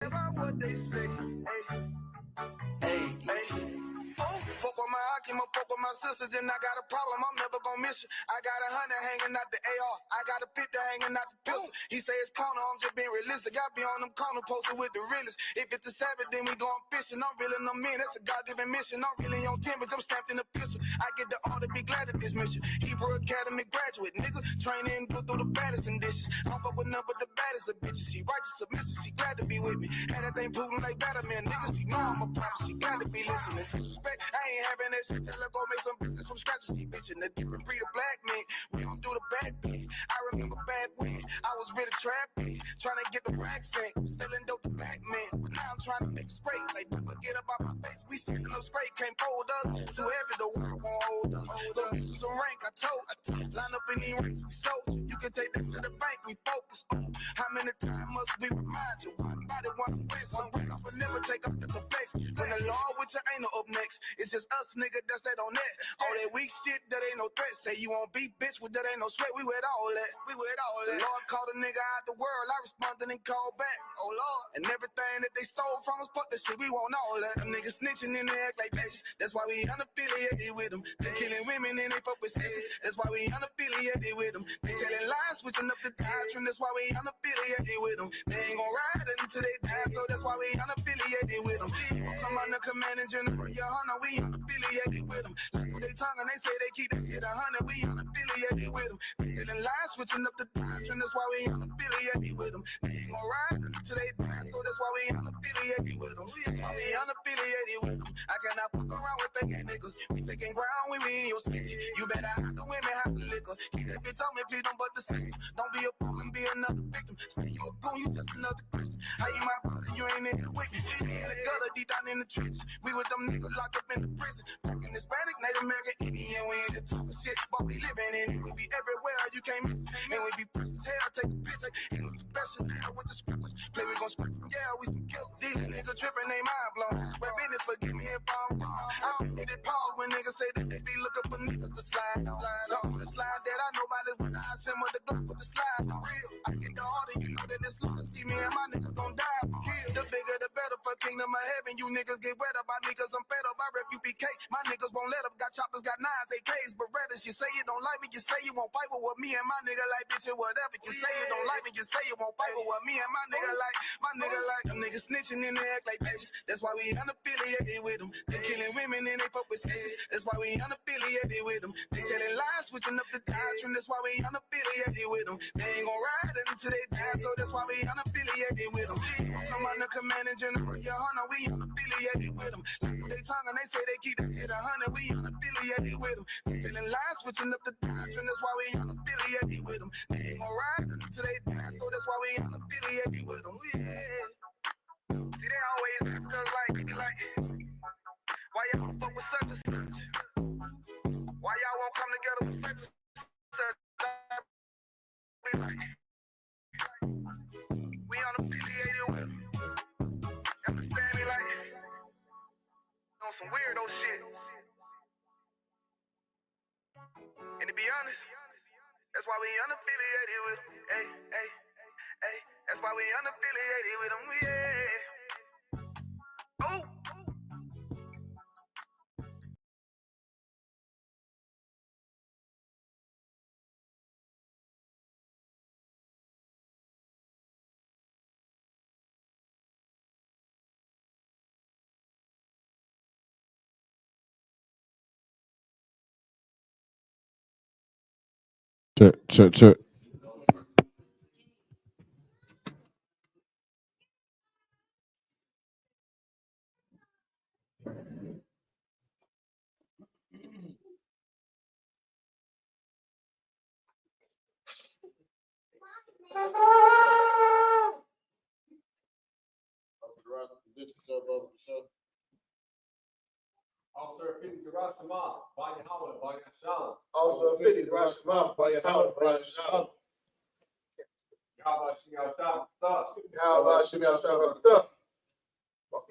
about what they say. Hey. Oh, fuck with my Akima, fuck with my sisters, then I got a problem, I'm never gonna miss you. I got 100 hanging out the AR, I got a 50 hanging out the pistol. He say it's corner, I'm just being realistic. I be on them corner posted with the realest. If it's the Sabbath, then we going fishing. I'm reeling them in, that's a God-given mission. I'm really on 10, but I'm stamped in the pistol. I get the order, be glad of this mission. Hebrew Academy graduate, nigga, training, go through the baddest conditions. I fuck with none but the baddest of bitches. She righteous, submissive, she glad to be with me. And that thing Putin like that, man, niggas, she know I'm a prophet, she glad to be listening. Disrespect, I ain't having that shit, tell her go make some business from scratch. She bitchin' the different breed of black men. We don't do the back thing. I remember back when I was really trapping, trying to get the racks in, selling dope to black men. But now I'm trying to make it straight, like get up out my face. We standing up straight, can't fold us. Too heavy, the world won't hold us. Go get you some rank, I told you. Line up in these ranks, we sold you. You can take that to the bank, we focus. How many times must we remind you? One body, one way, some break off, but never take up as a place. When the law with you ain't no up next, it's just us, nigga, that's that on that. All that weak shit, that ain't no threat. Say you won't beat, bitch, with that ain't no sweat. We with all that. The Lord called a nigga out the world. I responded and called back. Oh Lord. And everything that they stole from us, fuck that shit. We want all that. Them niggas snitching and they act like bitches. That's why we unaffiliated with them. They killing women and they fuck with sisters. That's why we unaffiliated with them. They telling lies, switching up the doctrine. That's why we unaffiliated with them. They ain't gon' ride until they die, so that's why we unaffiliated with them. Come on the command and general, YAHANNA, we unaffiliated with them. Like they tongue and they say they keep that shit 100, we unaffiliated with them. They telling lies, switching up the doctrine, that's why we unaffiliated with them. They ain't gon' ride until they die, so that's why we unaffiliated with them. That's why we unaffiliated with them. I cannot fuck around with fake niggas. We taking ground when we in your city. You better have the women, have the liquor. Keep that bitch on me, please don't but the system. Don't be a fool and be another victim. Say you a goon, you just another Christian. How you my brother, you ain't in here with me. We in the gutter, deep down in the trenches. We with them niggas locked up in the prison. Fucking Hispanic, Native American, Indian, we ain't just talking shit. But we living in it, we be everywhere, you can't miss it. And we be fresh as hell, take a picture. And we professional with the scriptures. Play, we gon' script them, yeah, we some killers. These niggas tripping, they mind blown. Swear business, forgive me if I'm wrong. I don't get it pause when niggas say that they be looking for niggas to slide on. The slide that I know about is when I send with the Glock with the slide for real. I get the order, you know that it's long. See me and my niggas gon' die for real. The bigger the better for kingdom of heaven. You niggas get wet up by me cause I'm fed up. I rep I.S.U.P.K. My niggas won't let up. Got choppers, got nines, AKs, Berettas. You say you don't like me, you say you won't fight with what me and my nigga like, bitch, or whatever. You say you don't like me, you say you won't fight with what me and my nigga like. My nigga like them niggas snitching and they act like bitches. That's why we unaffiliated with them. They killing women and they fuck with sisters. That's why we unaffiliated with them. They telling lies, switching up the doctrine. That's why we unaffiliated with them. They ain't gon' ride until they die, so that's why we unaffiliated with them. Come on the command and general, YAHANNA, we unaffiliated with them. Like they tongue and they say they keep that shit 100, we unaffiliated with them. They telling lies, switching up the doctrine. That's why we unaffiliated with them. They ain't gon' ride until they die, so that's why we unaffiliated with them. Yeah. See, they always ask us like, why y'all don't fuck with such and such? Why y'all won't come together with such and such? Be like, we unaffiliated with them. Understand me, like, on some weirdo shit. And to be honest, that's why we unaffiliated with them. Hey. That's why we unaffiliated with them. Yeah. Oh. Check. Also 50 Hiroshima, by YAHANNA, by SHALAM. Also 50 Hiroshima, by YAHANNA, by SHALAM. YAHANNA. Yeah.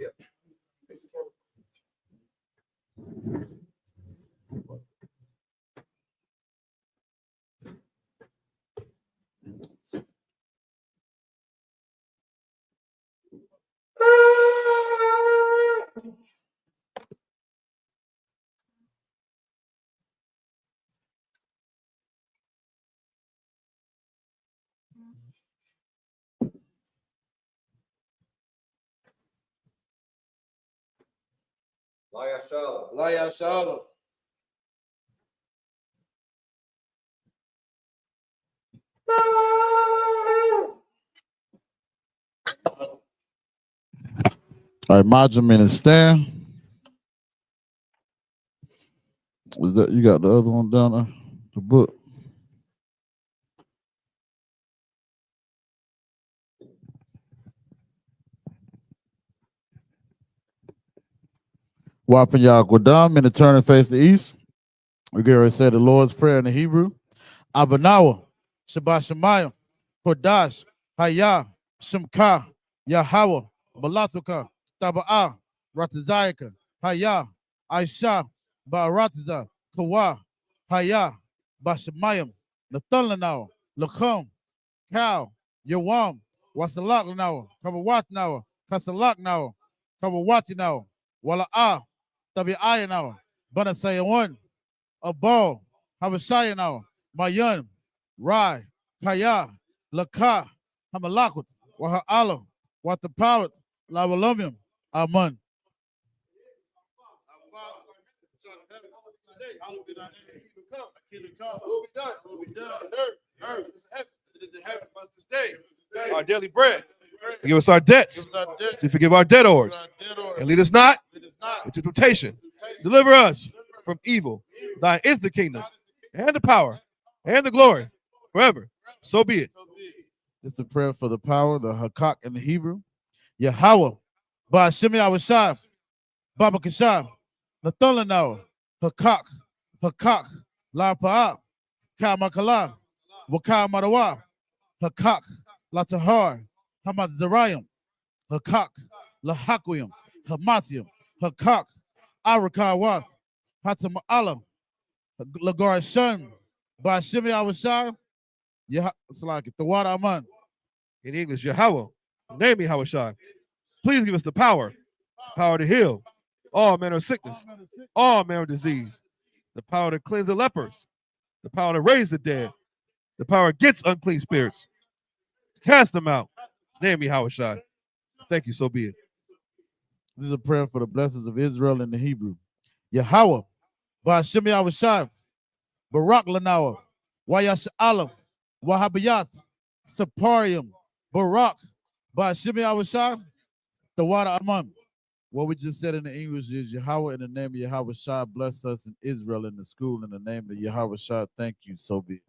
YAHANNA. All right, Majamin is stand. Was that you got the other one down there? The book. Whopping y'all go down and turn and face the east. We get ready to say the Lord's Prayer in the Hebrew. Abanawa, Shabbat Shemayim, Kodash, Hayah, Shemka, Yahweh, Balatuka, Taba'ah, Ratazayaka, Hayah, Aisha, Ba'aratiza, Kawa, Hayah, Bashamayim, Nathalanawa, Lakum, Cow, Yawam, Wasalak now, Kawawat now, Kasalak now, Kawawati now, Wala'ah, Tabi'aya now, Banasayawan, a ball, Habashaya now, Mayan, Rai, Kaya, Laka, Hamalakut, Waha'ala, Watapawat, Lavalumium, Aman. Our daily bread. Forgive us our debts. To forgive our debtors. And lead us not into temptation. Deliver us from evil. Thine is the kingdom, and the power, and the glory, forever. So be it. This is the prayer for the power, the Hakak in the Hebrew. Yahweh, Ba'ashimi Awashai, Baba Kashai, Nathalanao, Hakak, Hakak, La Pa'a, Kamakala, Waka Marawa, Hakak, La Tahar, Hamad Zarayim, Hakak, La Hakwim, Hamatium, Hakak, Arakawath, Hatam Allah, Lagar Shun, Ba'ashimi Awashai, it's like the water Aman. In English, Yahweh, name me Hawashai. Please give us the power to heal all manner of sickness, all manner of disease, the power to cleanse the lepers, the power to raise the dead, the power against unclean spirits, to cast them out. Name me Hawashai. Thank you, so be it. This is a prayer for the blessings of Israel in the Hebrew. Yahweh, Ba'ashimi Awashai, Barak Lanawa, Wayash'alam, Wahabayat, Saparium, Barak, Ba'ashimi Awashai, the water Aman. What we just said in the English is Yahweh, in the name of Yahweh Shai, bless us in Israel in the school in the name of Yahweh Shai. Thank you, so be it.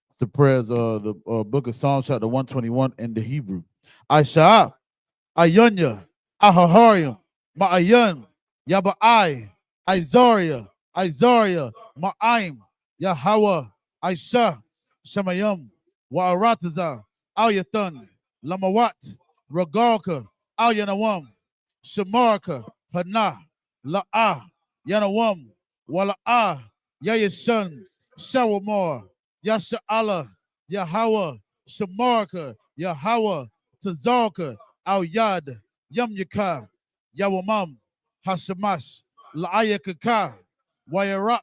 It's the prayers of the book of Psalms, chapter 121 in the Hebrew. I.S.U.P.K, Ayunya, Ahaharium, Ma'ayan, Yaba'ai, Izaria, Ma'aim, Yahweh, Aisha, Shemayim, Wa'arataza, Alyathan, Lamawat, Ragalka, Alyanawam, Shamarka, Hana, La'ah, Yanawam, Wala'ah, Yayashan, Shawamar, Yasha'ala, Yahweh, Shamarka, Yahweh, Tazarka, Al-Yad, Yamyaka, Yawamam, Hashamash, La'ayakaka, Wayarak,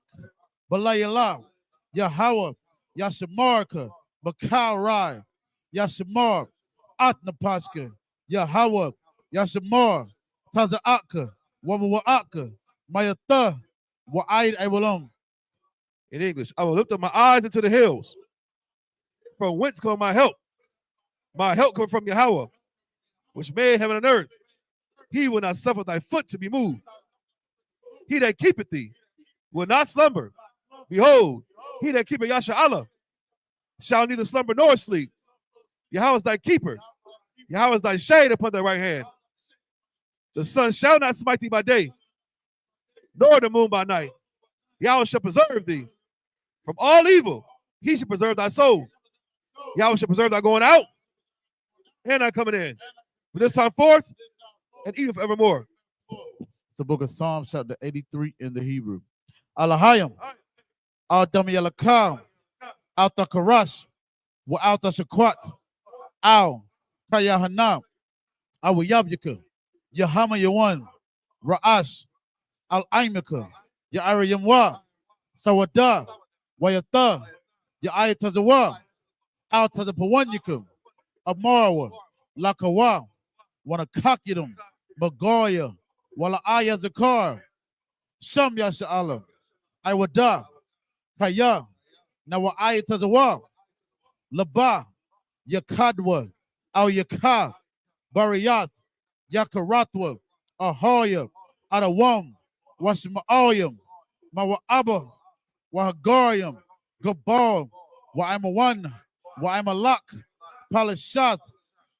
Balayala, Yahweh, Yashamarka, Makarai, Yashamar, Atnapashka, Yahweh, Yashamar, Taza'aka, Wawa'aka, Mayatha, Wa'aid Awalam. In English, I will lift up my eyes into the hills. From whence come my help? My help comes from Yahweh, which made heaven and earth. He will not suffer thy foot to be moved. He that keepeth thee will not slumber. Behold, he that keepeth Yasha'Allah shall neither slumber nor sleep. Yahweh is thy keeper. Yahweh is thy shade upon thy right hand. The sun shall not smite thee by day, nor the moon by night. Yahweh shall preserve thee from all evil. He shall preserve thy soul. Yahweh shall preserve thy going out and thy coming in. From this time forth and even forevermore. It's the book of Psalms, chapter 83 in the Hebrew. Alahayim, Al-Dami Alakam, Al-Takarash, Wa-Al-Tashakwat, Al-Kayahanna, Al-Yabyaka, Yahama Yawan, Ra'ash, Al-Aimika, Ya'ara Yamwa, Sawada, Wayata, Ya Ayatazawa, out to the Pawanyaka, Amarawa, Lakawa, Wanakakidum, Magoya, Wala Ayazakar, Sham Yasha'ala, Iwada, Kaya, Nawa Ayatazawa, Laba, Yakadwa, Al Yaka, Bariyat, Yakaratwa, Ahoya, Adawam, Washmaoyam, Mawa'aba, Wahagarium, Gabal, Wa'amawan, Wa'amalak, Palashath,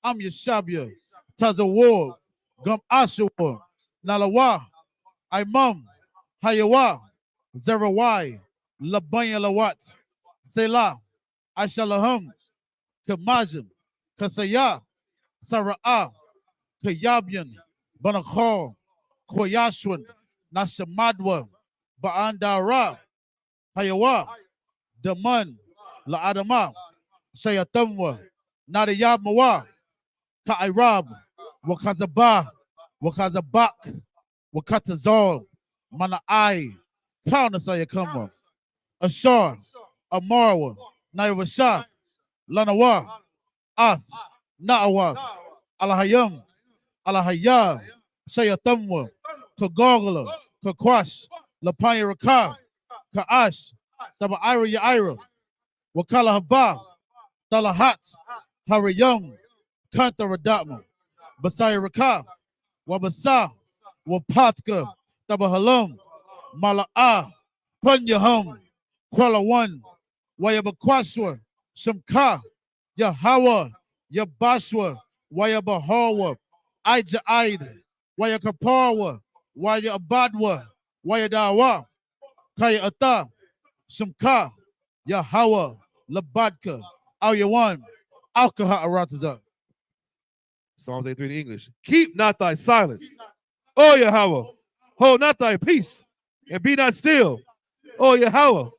Am Yashabia, Tazawar, Gum Ashawar, Nalawa, Imam, Hayawa, Zerawai, Labanya Lawat, Selah, Ashalaham, Kamajim, Kasaya, Sara'ah, Kayabian, Banakor, Koyashwan, Nashamadwa, Ba'andara, Hayawa, Daman, La'adama, Shayatamwa, Nadayamawa, Ka'irab, Wakazaba, Wakazabak, Wakatazal, Mana'ai, Kaunasayakama, Ashar, Amarwa, Nairasha, Lanawa, Ath, Na'awath, Alahayam, Alahaya, Shayatamwa, Kagogla, Kakwash, Lapaya Raka, Ka'ash, Taba Ira Yaira, Wakala Haba, Talahat, Harayam, Kanta Radatma, Basaya Raka, Wabasa, Wapatka, Tabahalam, Mala'a, Panyaham, Kuala One, Wayabakwashwa, Shamka, Yahawa, Yabashwa, Wayabahawa, Ija Aid, Wayakapawa, Wayabadwa, Wayadawa, Kaya Ata, Shamka, Yahawa, Labadka, Alyawan, Alkaha Arataza. Psalms 83 in English. Keep not thy silence, O Yahweh. Hold not thy peace, and be not still, O Yahweh.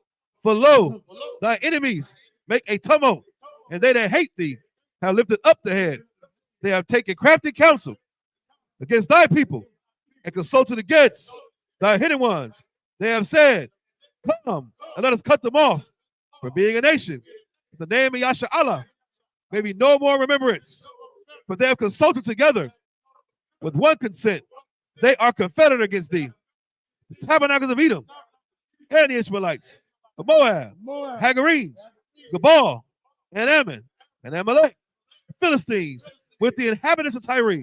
For lo, thy enemies make a tumult, and they that hate thee have lifted up the head. They have taken crafty counsel against thy people, and consulted against thy hidden ones. They have said, come, and let us cut them off for being a nation. In the name of Yasha Allah may be no more remembrance. For they have consulted together with one consent. They are confederate against thee. The tabernacles of Edom, and the Israelites, of Moab, Hagarenes, Gabal, and Ammon, and Amalek, Philistines, with the inhabitants of Tyre.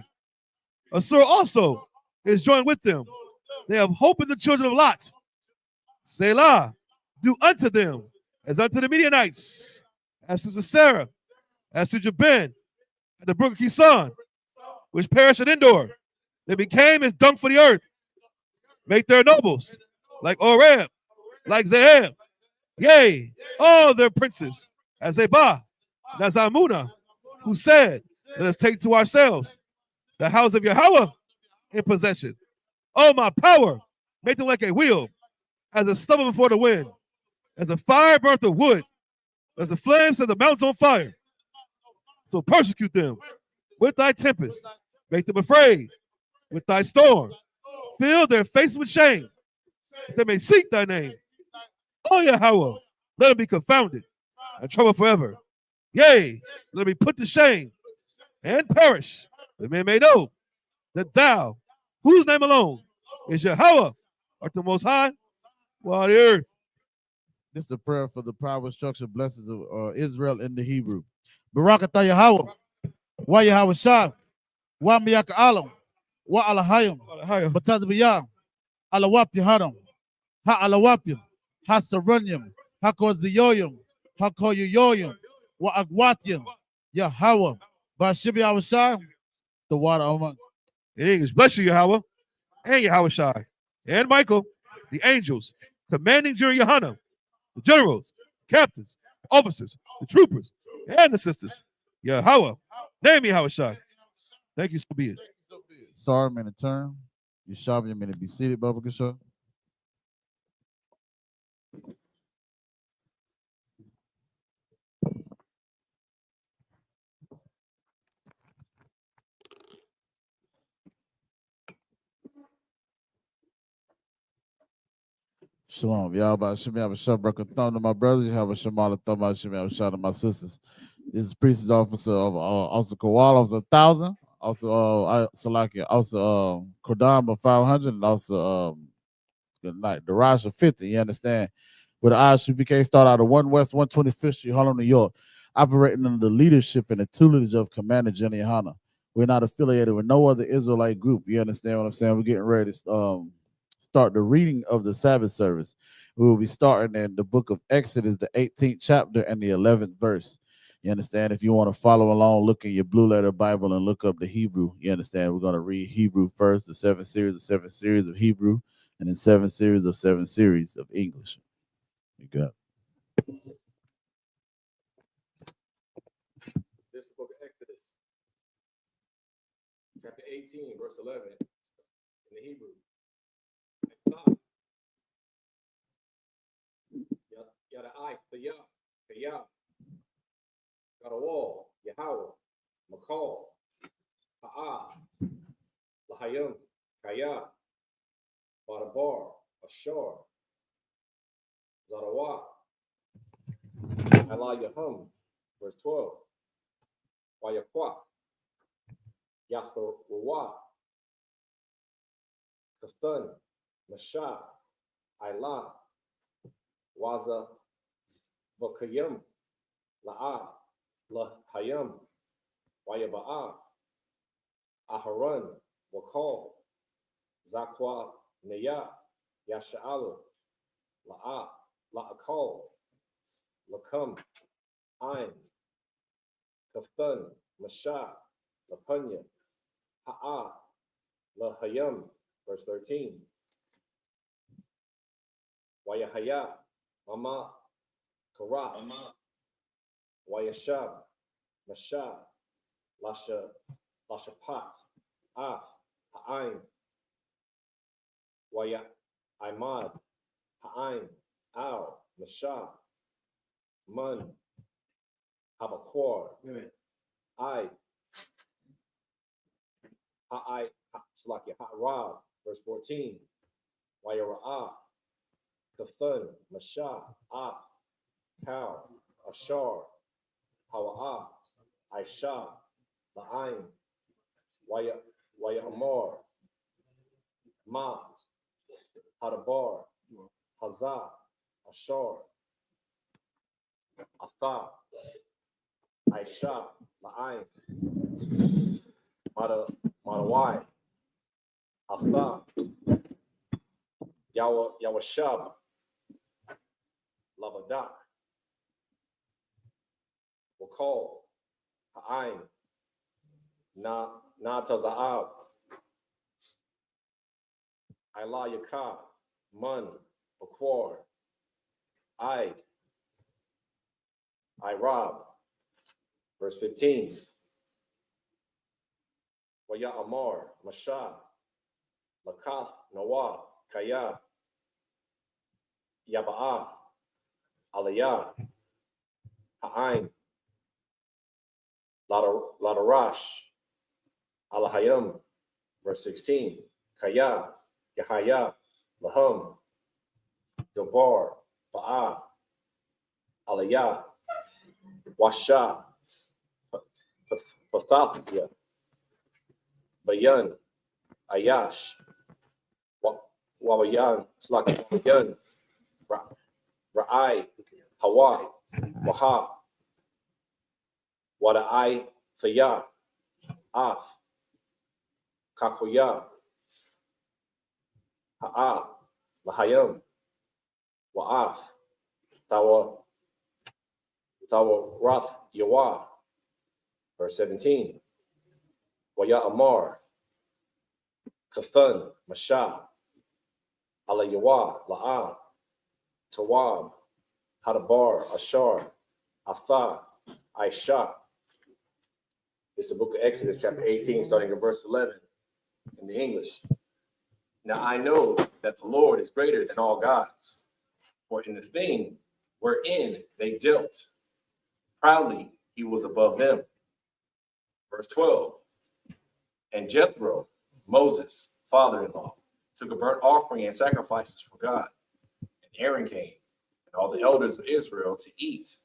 Assur also is joined with them. They have hope in the children of Lot. Selah, do unto them as unto the Midianites, as to Sisera, as to Jabin, and the brook of Kison, which perished at Endor. They became as dung for the earth. Make their nobles like Oreb, like Zeheb, yea, all their princes, as Zebah, Nazamuna, who said, let us take to ourselves the house of Yahweh in possession. Oh, my power, make them like a wheel, as a stubble before the wind, as a fire burnt the wood, as the flames set the mountains on fire. So persecute them with thy tempest, make them afraid with thy storm, fill their faces with shame, that they may seek thy name. Oh, Yahweh, let them be confounded and trouble forever. Yea, let them be put to shame and perish, that men may know that thou, whose name alone is Yahweh, art the most high, while the earth. This is the prayer for the power structure blessings of Israel in the Hebrew. Barakatah Yahweh, Wa Yahweh Shah, Wa Miyaka Alam, Wa Alahayim, Batazbiyah, Alawap Yahadam, Ha Alawapim, Ha Sarunyim, Ha Koziyoyim, Ha Koyoyoyim, Wa Agwatium, Yahweh, Bashibi Yahweh Shah, the water among. In English, bless you, Yahweh, and Yahweh Shai, and Michael, the angels, commanding during YAHANNA, the generals, captains, officers, the troopers, and the sisters. Yahweh, name Yahweh Shai. Thank you, so be it. Sorry, I'm in a turn. Yeshav, you may be seated, Baba Kishore. Shalom. Y'all about Shemi have a shot broken thumb to my brothers. You have a Shamala thumb out Shemi have a shot to my sisters. This is priest's officer of also Kowal, also 1,000. Also Salakia, also Kodama 500, and also good night. Daraj 50, you understand? With the I.S.U.P.K start out of 1 West 125th Street, Harlem, New York, operating under the leadership and the tutelage of Commander Jenny YAHANNA. We're not affiliated with no other Israelite group. You understand what I'm saying? We're getting ready to start the reading of the Sabbath service. We will be starting in the book of Exodus, the 18th chapter and the 11th verse. You understand? If you want to follow along, look in your blue letter Bible and look up the Hebrew. You understand? We're going to read Hebrew first, the 7 series of Hebrew, and then 7 series of English. You got it. This is the book of Exodus, chapter 18, verse 11, in the Hebrew. Yada I.S.U.P.K, got a wall, Yahweh, McCall, Lahayim, Kaya, Badabar, Ashar, Zarawa, Yahum, verse 12, Wayakwa, Yahweh, Kathan, Masha, Ilah, Waza, Vakayim, La'a, Lahayim, Wayaba'a, Aharon, Wakal, Zakwa, Neya, Yasha'al, La'a, La'akal, Lakam, Ain, Kaftan, Masha, Lapunya, Ha'a, Lahayim, verse 13. Wayahaya, Mama, Kara, Wayashab, Masha, Lashapat, Ha'ain, Waya, Imad, Ha'ain, Al, Masha, Man, Habakwar, Ha'rab, verse 14, Wayara'ah, Kathan, Masha, Cow, Ashar, Hawa'ah, Aisha, La'ain, Waya Amar, Ma, Hadabar, Hazah, Ashar, Atha, Aisha, La'ain, Madawai, Atha, Yawashab, Labadak, Wakal, Ha'ain, Taza'ab, Ilah Yaka, Man, Bakwar, Irab, verse 15. Waya Amar, Masha, Lakath, Nawah, Kaya, Yaba'ah, Aliyah, Ha'ain, Ladarash, Alahayim, verse 16. Kaya, Yahaya, Lahum, Gabar, Ba'ah, Aliyah, Washa, Pathathia, Bayan, Ayash, Wabayan, Slakayan, Ra'ai, Hawa, Waha, Wada'ai, Thaya, Af, Kakuya, Ha'a, Lahayim, Wa'af, Tawa, Rath, Yawa, verse 17. Waya Amar, Kathan, Masha, Alayawa, La'a, Tawab, Hadabar, Ashar, Atha, Aisha. It's the book of Exodus, chapter 18, starting at verse 11 in the English. Now I know that the Lord is greater than all gods, for in the thing wherein they dealt proudly, he was above them. Verse 12. And Jethro, Moses' father-in-law, took a burnt offering and sacrifices for God, Aaron came, and all the elders of Israel to eat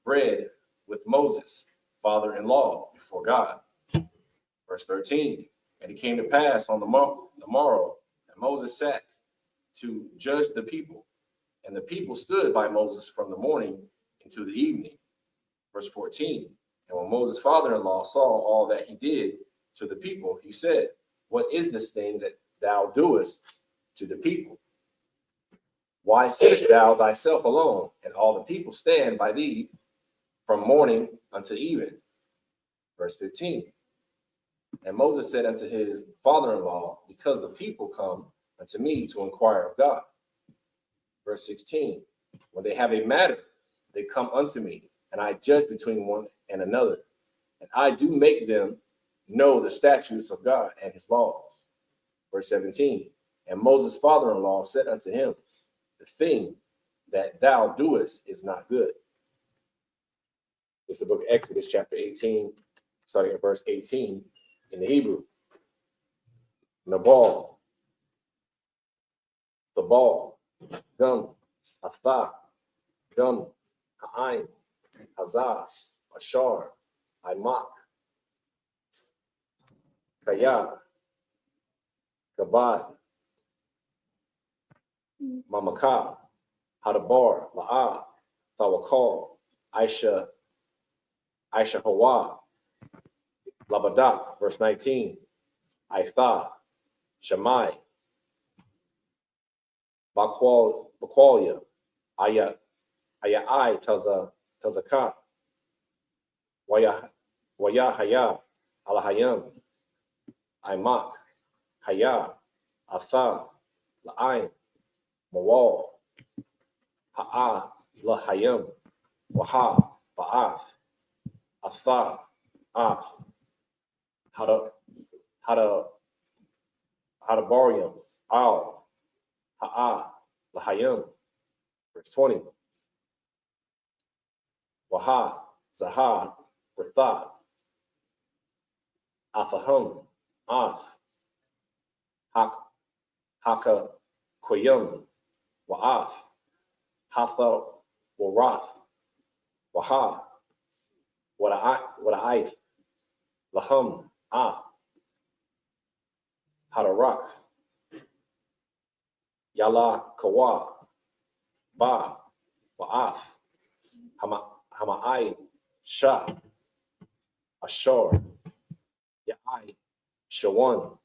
bread with Moses, father-in-law, before God. Verse 13, and it came to pass on the morrow that Moses sat to judge the people, and the people stood by Moses from the morning into the evening. Verse 14, and when Moses' father-in-law saw all that he did to the people, he said, what is this thing that thou doest to the people? Why sittest thou thyself alone, and all the people stand by thee from morning unto even? Verse 15, and Moses said unto his father-in-law, because the people come unto me to inquire of God. Verse 16, when they have a matter, they come unto me, and I judge between one and another, and I do make them know the statutes of God and his laws. Verse 17, and Moses' father-in-law said unto him, the thing that thou doest is not good. It's the book of Exodus, chapter 18, starting at verse 18 in the Hebrew. Nabal, Tabal, Gum, Atha, Gum, Ha'ain, Hazah, Ashar, I.M.A.K, Kaya, Kabad, Mamaka, Hadabar, La'ah, Thawakal, Aisha Hawa, Labadak, verse 19, Aitha, Shammai, Bakwalia, Ayai, Tazaka, Wayahaya, Alahayam, I.M.A.K, Haya, Atha, La'ain, Mawal, Ha'a, Lahayam, Waha, Ba'ath, Atha, Af, Hadabarium, Al, Ha'a, Lahayam. Verse 20. Waha, Zaha, Ratha, Athahum, Af, Haka, Koyum, Wa'af, Hatha, Warath, Waha, Wada'ait, Lahum, Ah, Hadarak, Yala, Kawa, Ba, Wa'af, Hama'ai, Shah, Ashar, Ya'ai, Shawan,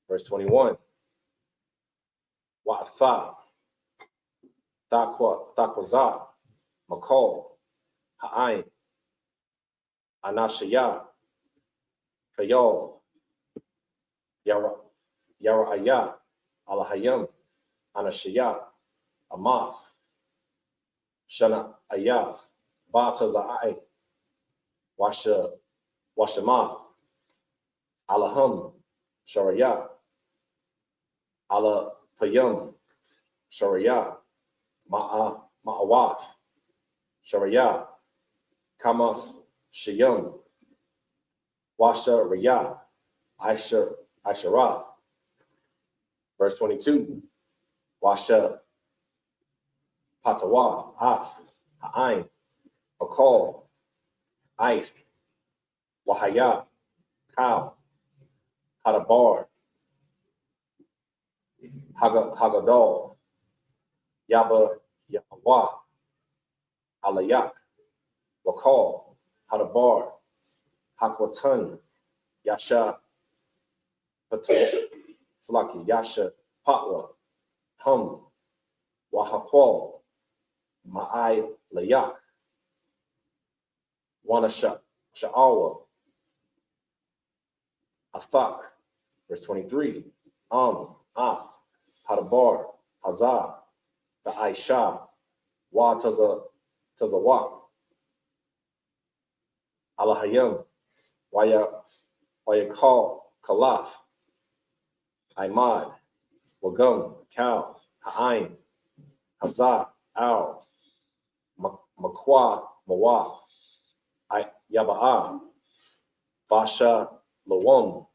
verse 21. Wa'atha, Thakwazah, Makal, Ha'ain, Anashaya, Kayal, Yara'aya, Alahayam, Anashaya, Amath, Shana-aya, Ba-taza'ai, Washamath, Alaham, Sharaya, Alapayam, Sharaya, Ma'awath, Sharaya, Kama Shayam, Washa Raya, Aisharath. Verse 22, Washa Patawa, Af, Ha'ain, Akal, Aif, Wahaya, Kal, Hadabar, Hagadol, Yaba Yahwa, Alayak, Wakal, Hadabar, Hakwatan, Yasha, Salaki, Yasha, Patwa, Hum, Wahakwal, Ma'ai Layak, Wanasha, Sha'awa, Athak, verse 23, Af, Hadabar, Hazah, the Aisha, Wa Tazawak, Alahayam, Wayakal, Kalaf, Imad, Wagum, Kal, Ha'ain, Hazah, Al, Makwa, Mawa, Yaba'a, Basha, Lawam,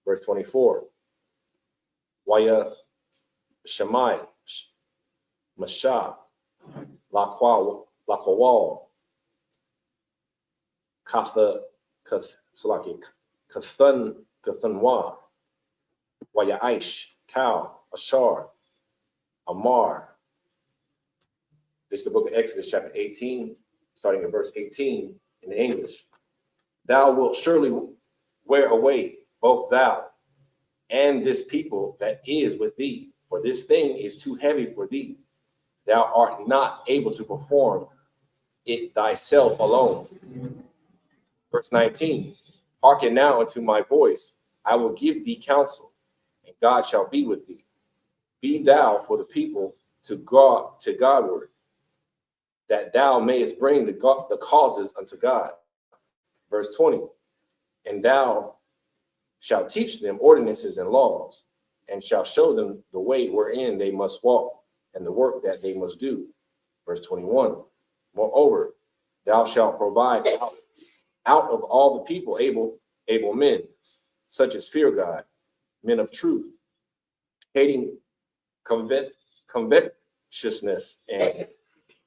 verse 24, Waya Shammai, Masha, Lakwal, Kathanwa, Wayaish, Cal, Ashar, Amar. This is the book of Exodus, chapter 18, starting in verse 18 in the English. Thou wilt surely wear away both thou and this people that is with thee, for this thing is too heavy for thee. Thou art not able to perform it thyself alone. Verse 19, hearken now unto my voice. I will give thee counsel, and God shall be with thee. Be thou for the people to Godward, that thou mayest bring the causes unto God. Verse 20, and thou shalt teach them ordinances and laws, and shalt show them the way wherein they must walk, and the work that they must do. Verse 21, moreover, thou shalt provide out of all the people able men, such as fear God, men of truth, hating covetousness, and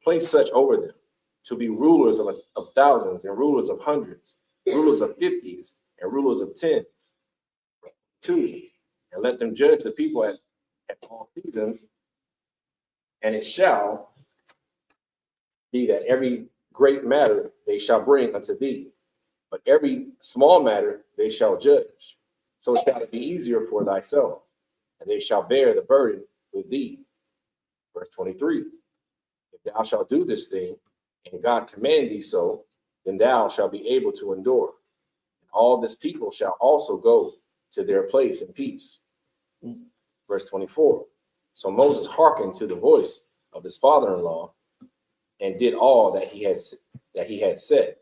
place such over them, to be rulers of thousands, and rulers of hundreds, rulers of fifties, and rulers of tens. 2, and let them judge the people at all seasons. And it shall be that every great matter they shall bring unto thee, but every small matter they shall judge. So it shall be easier for thyself, and they shall bear the burden with thee. Verse 23, if thou shalt do this thing, and God command thee so, then thou shalt be able to endure. And all this people shall also go to their place in peace. Verse 24, so Moses hearkened to the voice of his father-in-law, and did all that he had said.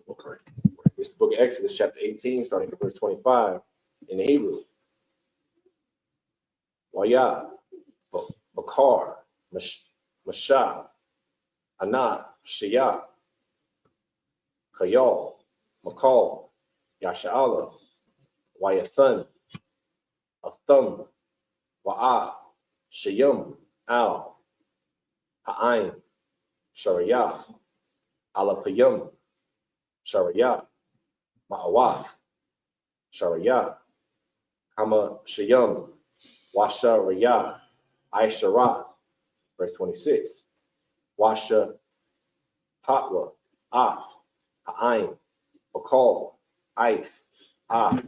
Okay. It's the book of Exodus, chapter 18, starting at verse 25 in the Hebrew. Bakar, Mashah, Anat, Shia, Kayal, Makal, Yasha'ala, Wayathan, Athum, Wa'a, Shayum, Al, Ha'ain, Shariyah, Alapayum, Shariyah, Ma'awath, Shariyah, Kama Shayum, Washa Riyah, Aisharath. Verse 26. Washa Patwa, Af, Ha'ain, Bakal, Aif, Ah,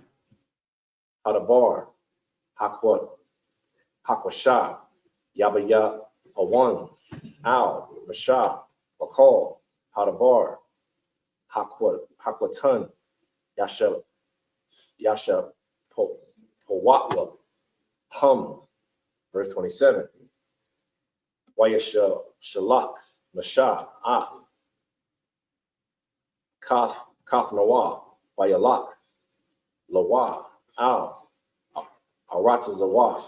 Hadabar, Hakwashah, Yabaya, Awan, Al, Mashah, Bakal, Hadabar, Hakwatan, Yasha Powatla, Hum. Verse 27. Wayasha Shalak, Mashah, Ah, Kaf Nawah, Wayalak, Lawa, Al, Aratazawa.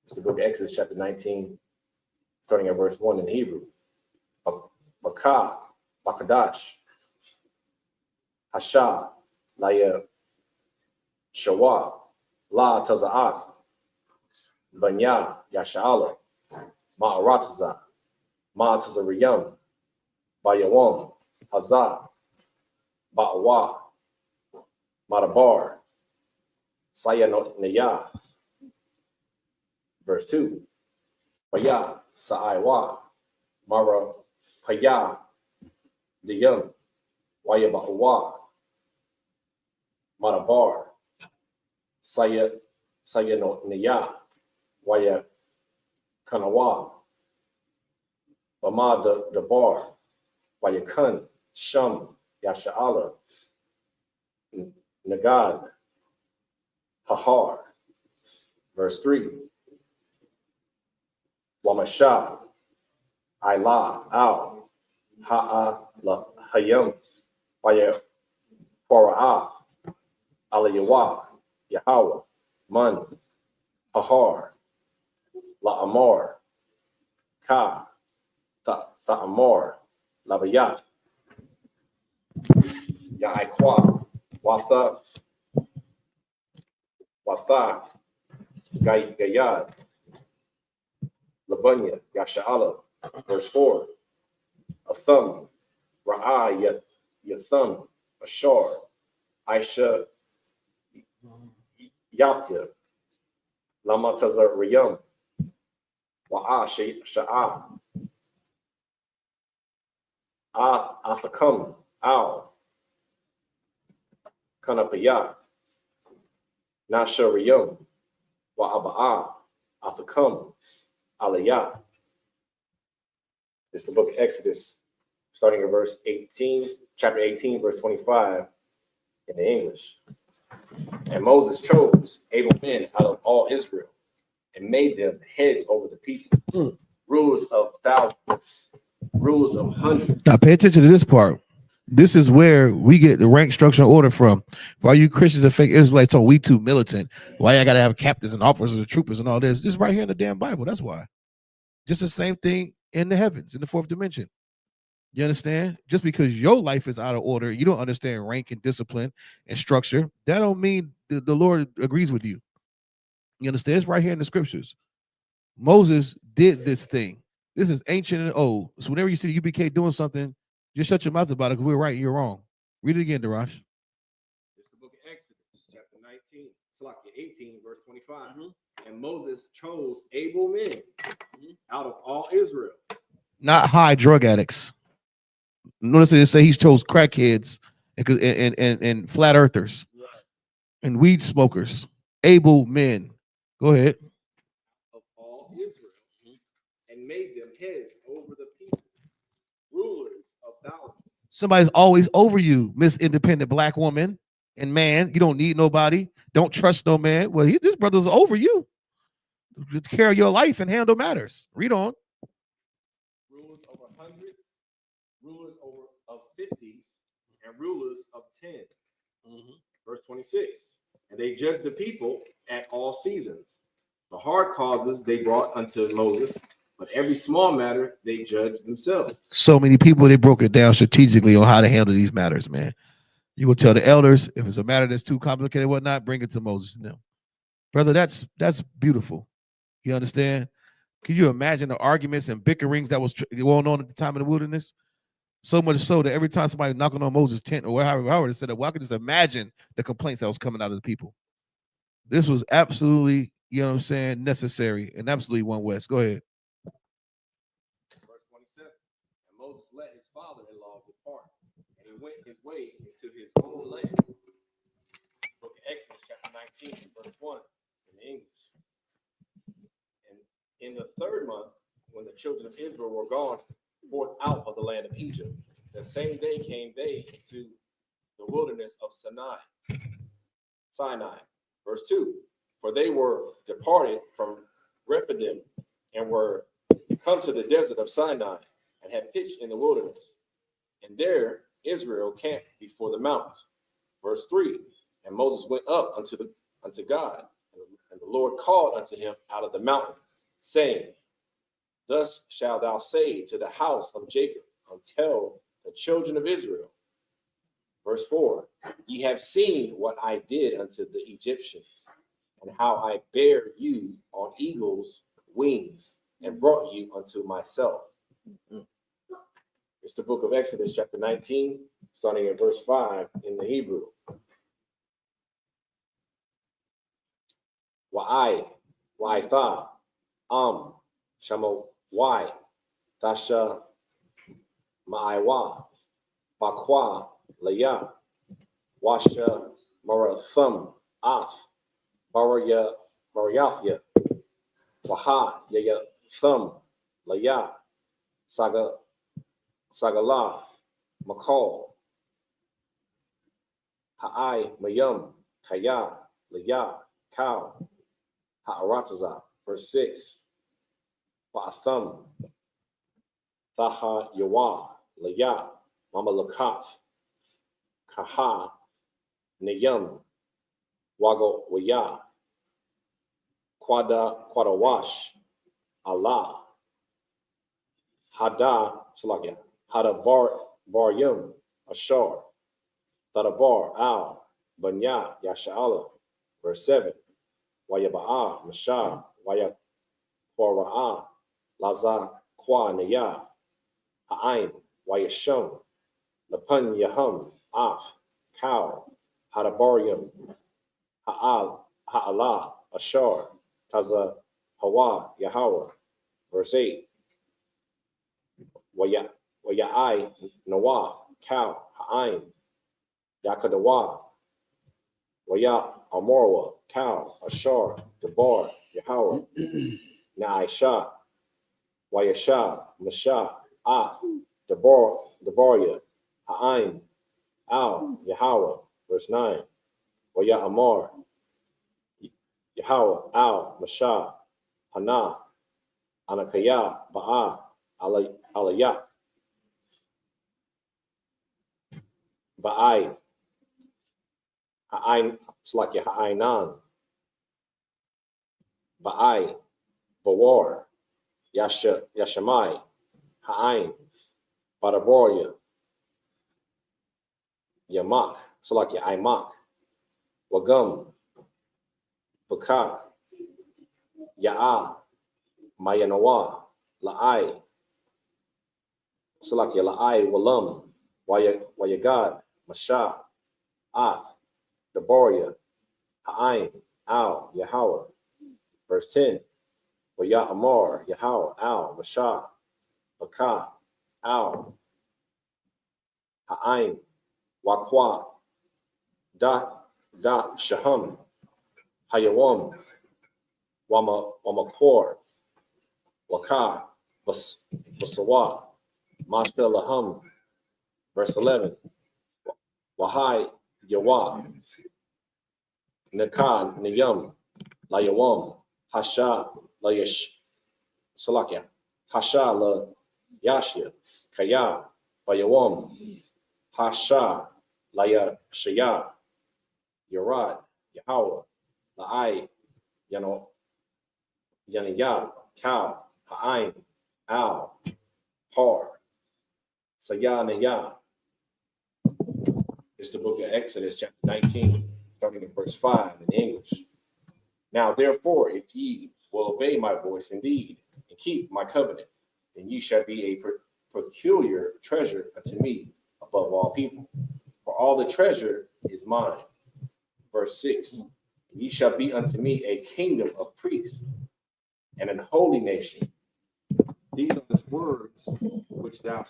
It's the book of Exodus, chapter 19, starting at verse 1 in Hebrew. Bakah, Bakadash, Hasha, Laya, Shawah, La Taza'at, Banya, Yasha'ala, Ma'arataza, Ma'atazariyam, Bayawam, Hazah, Ba'awa, Madabar, Sayanaya. Verse 2. Paya, Sa'aiwa, Mara, Paya, Diyam, Wayaba'awa, Madabar, Sayanaya, Waya Kanawa, Bama Dabar, Wayakan, Shum, Yasha'ala, Nagad, Hahar. Verse 3. Wamashah, Ilah, Al, Ha'a, Hayam, Waya Fara'ah, Alayawa, Yahweh, Man, Hahar, La'amar, Ka, Ta'amar, Labayah, Ya'ikwa, Watha, Gayad, Labunya, Yasha'ala. Verse 4. A thumb, Ra'ah, Yathum, Ashar, Aisha, Yathya, Lamatazar Riyam, Wa'ah, Sha'ah, Athakam, Al, Kanapaya, Nasha Riyam, Wa'aba'ah, Athakam, Aliyah. It's the book of Exodus, starting at verse 18, chapter 18, verse 25 in the English. And Moses chose able men out of all Israel and made them heads over the people, rulers of thousands, rulers of hundreds. Now pay attention to this part. This is where we get the rank, structure, and order from. Why you Christians and fake Israelites on we too militant? Why I gotta have captains and officers and troopers and all this? This is right here in the damn Bible. That's why. Just the same thing in the heavens, in the fourth dimension. You understand? Just because your life is out of order, you don't understand rank and discipline and structure, that don't mean the Lord agrees with you. You understand? It's right here in the scriptures. Moses did this thing. This is ancient and old. So whenever you see the U.P.K doing something, just shut your mouth about it because we're right and you're wrong. Read it again, Darash. It's the book of Exodus, chapter 19, 18, verse 25. And Moses chose able men out of all Israel. Not high drug addicts. Notice they say he chose crackheads and flat earthers and weed smokers. Able men. Go ahead. Of all Israel, and made them heads over the people, rulers of thousands. Somebody's always over you, Miss Independent Black woman and man. You don't need nobody. Don't trust no man. Well, this brother's over you. Carry your life and handle matters. Read on. Rulers over hundreds, rulers over of 50s, and rulers of 10. Verse 26. And they judged the people at all seasons. The hard causes they brought unto Moses, but every small matter they judged themselves. So many people, they broke it down strategically on how to handle these matters, man. You will tell the elders if it's a matter that's too complicated, whatnot, bring it to Moses and them. Brother, that's beautiful. You understand? Can you imagine the arguments and bickerings that was going on at the time in the wilderness? So much so that every time somebody knocking on Moses' tent or however they said it, well, I could just imagine the complaints that was coming out of the people. This was absolutely, you know what I'm saying, necessary and absolutely one West. Go ahead. Verse 27. And Moses let his father-in-law depart, and he went his way into his own land. Book of Exodus, chapter 19, verse 1 in the English. And in the third month, when the children of Israel were gone forth out of the land of Egypt, the same day came they to the wilderness of Sinai. Verse 2. For they were departed from Rephidim and were come to the desert of Sinai and had pitched in the wilderness. And there Israel camped before the mount. Verse 3. And Moses went up unto God, and the Lord called unto him out of the mountain, saying, Thus shalt thou say to the house of Jacob, and tell the children of Israel. Verse 4. Ye have seen what I did unto the Egyptians, and how I bare you on eagles' wings, and brought you unto myself. It's the book of Exodus, chapter 19, starting at verse 5 in the Hebrew. Wa'itha, Shamo, Tasha, Ma'aiwa, Bakwa, Laya, Washa, Marathum, Af, Mariathya, Waha, Yaya, Thumb, Laya, Sagala, Makal, Ha'ai, Mayum, Kaya, Laya, Cow, Ha'arataza. Verse 6. Wa'athum, Thaha Yawa, Laya, Mamalakaf, Kaha, Nayum, Wago Waya, Quadawash, Allah, Hada, Salakia, Hada Baryum, Ashar, Thadabar, Al, Banya Yashala. Verse 7. Wayaba'a Masha Wayakwara'a Laza Kwa Naya Ha'ain Wayashum Lapan Yahum Cow Hadabarium Ha'ala Ashar Taza Hawa Yahweh. Verse 8. Waya'ai Nawa Cow Ha'ain Yakadawa Waya Amorwa Cow Ashar Debar Yahweh Na'isha Wayasha Masha Debaria Ha'ain Al Yahweh. Verse 9. Waya Amor Yahweh Al Masha Hana Anakaya Ba'a Alaya Ba'ai Ha'ain Slakia Ha'ainan Ba'ai Bawar Yashamai Ha'ain Badaboria Yamak Slakia Aimak Wagum Baka Ya'a Mayanawa La'ai Salakia La'ai Walam Wayagad Masha Debaria Ha'ain Al Yahweh. Verse 10. Waya Amor Yahweh Al Masha Baka Al Ha'ain Wakwa Da Shaham Hayawam Wamakor Waka Basawa Mashpel Laham. Verse 11. Wahai Yawa Nakan Niyam Layawam Hasha Layash Salakia Hasha La Yashya Kaya Bayawam Hasha Laya Shaya Yarad Yahweh La'ai Yano Yanaya Cow Ha'ain Al Har Sayanaya. It's the book of Exodus, chapter 19, starting in verse 5 in English. Now, therefore, if ye will obey my voice indeed, and keep my covenant, then ye shall be a peculiar treasure unto me above all people. For all the treasure is mine. Verse 6. Ye shall be unto me a kingdom of priests and an holy nation. These are the words which thou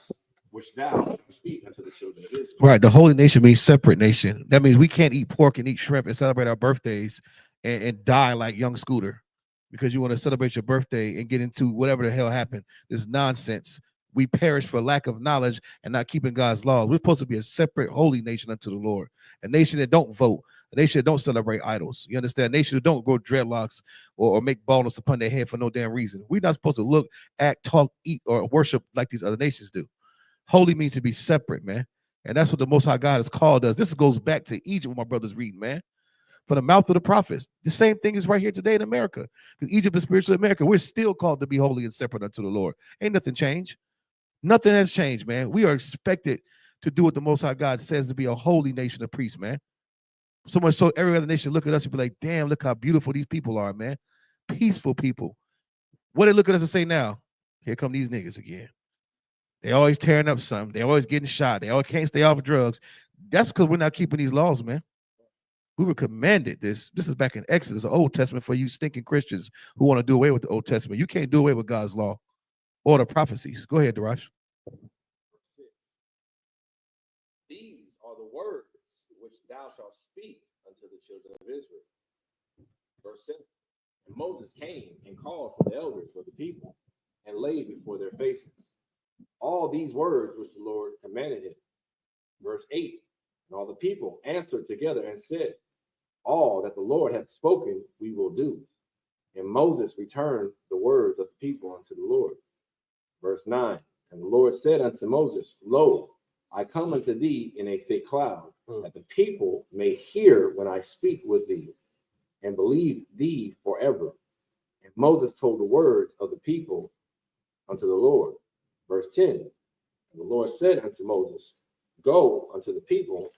speak unto the children of Israel. Right. The holy nation means separate nation. That means we can't eat pork and eat shrimp and celebrate our birthdays and die like young Scooter because you want to celebrate your birthday and get into whatever the hell happened. This nonsense. We perish for lack of knowledge and not keeping God's laws. We're supposed to be a separate holy nation unto the Lord, a nation that don't vote, a nation that don't celebrate idols. You understand? A nation that don't grow dreadlocks or make baldness upon their head for no damn reason. We're not supposed to look, act, talk, eat, or worship like these other nations do. Holy means to be separate, man. And that's what the Most High God has called us. This goes back to Egypt, what my brother's reading, man. From the mouth of the prophets. The same thing is right here today in America. Because Egypt is spiritual America. We're still called to be holy and separate unto the Lord. Ain't nothing changed. Nothing has changed, man. We are expected to do what the Most High God says, to be a holy nation of priests, man. So much so every other nation look at us and be like, damn, look how beautiful these people are, man. Peaceful people. What they look at us and say now? Here come these niggas again. They always tearing up something. They always getting shot. They always can't stay off of drugs. That's because we're not keeping these laws, man. We were commanded this. This is back in Exodus, the Old Testament, for you stinking Christians who want to do away with the Old Testament. You can't do away with God's law or the prophecies. Go ahead, Darash. These are the words which thou shalt speak unto the children of Israel. Verse 7. And Moses came and called for the elders of the people and laid before their faces all these words which the Lord commanded him. Verse 8. And all the people answered together and said, all that the Lord hath spoken we will do. And Moses returned the words of the people unto the Lord. Verse 9. And the Lord said unto Moses, lo, I come unto thee in a thick cloud, that the people may hear when I speak with thee, and believe thee forever. And Moses told the words of the people unto the Lord. Verse 10. And the Lord said unto Moses, go unto the people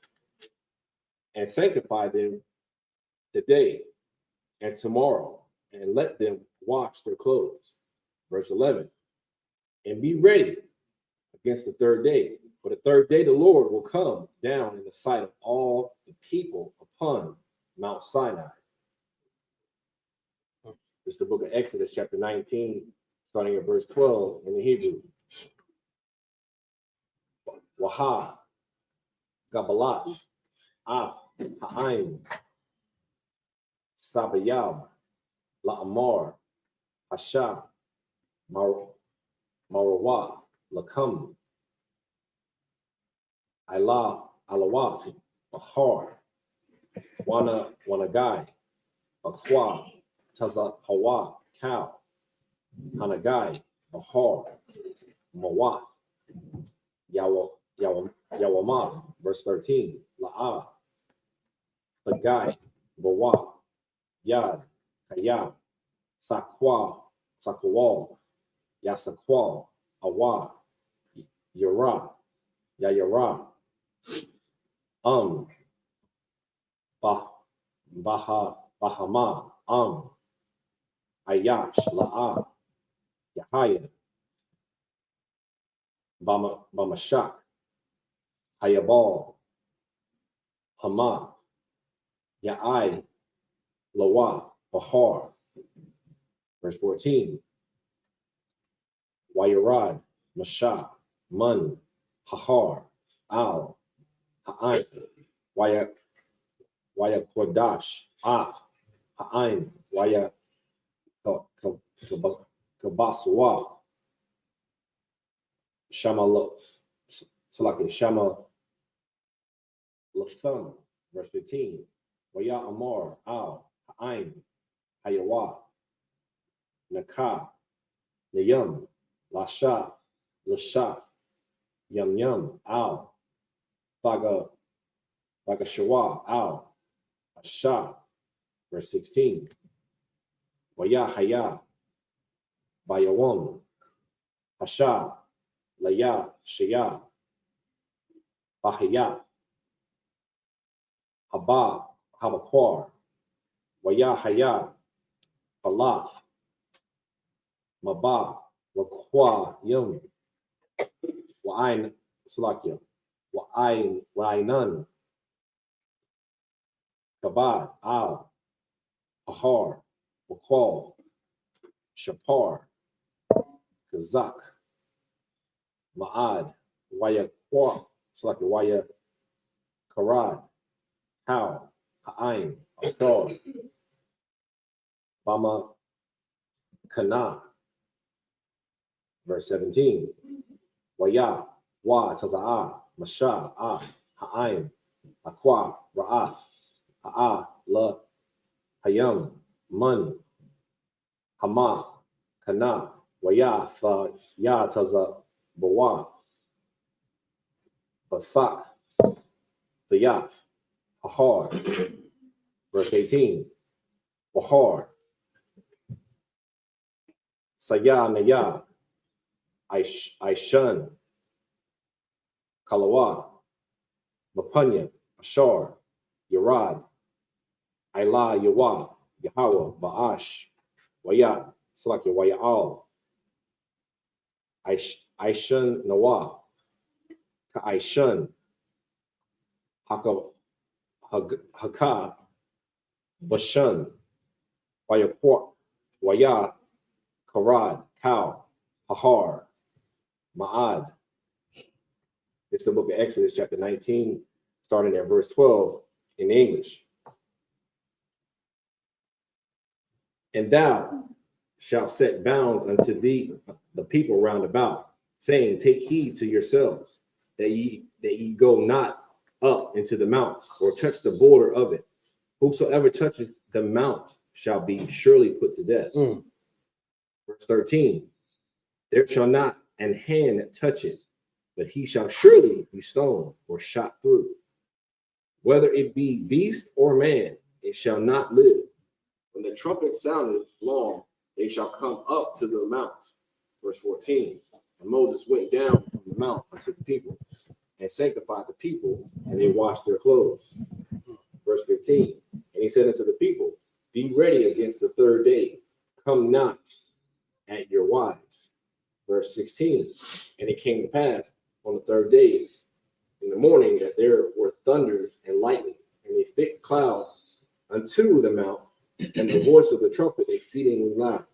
and sanctify them today and tomorrow, and let them wash their clothes. Verse 11, and be ready against the third day. For the third day the Lord will come down in the sight of all the people upon Mount Sinai. It's the book of Exodus, chapter 19, starting at verse 12 in the Hebrew. Wahah, Gabalat, Af, Ha'ain, Sabayab, La'amar, Hasha, Marawah, Lakam, Ilah, Alawah, Bahar, Wanagai, Aqua, Taza Hawa, Cow, Hanagai, Bahar, Mawah, Yawamah, verse 13, La'ah, Hagai, Bawa, Yad, Hayab, Sakwal, Yasakwal, Awa, Yara, Yayara, Bahama, Ayash, La'ah, Yahaya, Bamashak, Hayabal, Hama, Ya'ai, Lawa, Bahar. Verse 14, Wayarad, Mashah, Mun, Hahar, Al, Ha'ain, Waya Kodash, Ha'ain, Waya Kabaswa, Shama Latham, verse 15, Waya Amar, Al, Ha'ain, Hayawa, Nakah, Nayam, Lasha, Lashat, Yam, Al, Bagashawa, Al, Asha, verse 16, Waya, Bayawam, Asha, Laya, Shaya, Bahaya, Habakwar, Waya, Balaf, Maba, Wakwa, Yum, Wa'ain, Salakia, Wa'ainan, Kabad, Al, Ahar, Wakwal, Shapar, Kazak, Ma'ad, Wayakwa, Salakia, Waya, Karad, How, Ha'ain, Akdor, Bama, Kana, verse 17, Waya, Wa, Taza'ah, Masha, Ha'ain, Akwa, Ra'ath, Ha'a, La, Hayam, Mun, Hama, Kana, Waya, Fa, Ya, Taza, Bawa, Bathak, Bayat, Ahar, verse 18, Bahar, Saya, Naya, Aishun, Kalawa, Mapunya, Ashar, Yarad, Ilah, Yawa, Yahweh, Ba'ash, Wayat, Salaki, Waya'al, Aishun, Nawa, Ka'aishun, Haka, Bashun, Wayaport, Wayat, Karad, Cow, Hahar, Ma'ad. It's the book of Exodus, chapter 19, starting at verse 12 in English. And thou shalt set bounds unto thee, the people round about, saying, take heed to yourselves, that ye go not up into the mount, or touch the border of it. Whosoever toucheth the mount shall be surely put to death. Verse 13, there shall not an hand touch it, but he shall surely be stoned or shot through. Whether it be beast or man, it shall not live. When the trumpet sounded long, they shall come up to the mount. Verse 14, and Moses went down from the mount unto the people, and sanctified the people, and they washed their clothes. Verse 15. And he said unto the people, be ready against the third day. Come not at your wives. Verse 16. And it came to pass on the third day in the morning that there were thunders and lightning and a thick cloud unto the mount, and the voice of the trumpet exceedingly loud,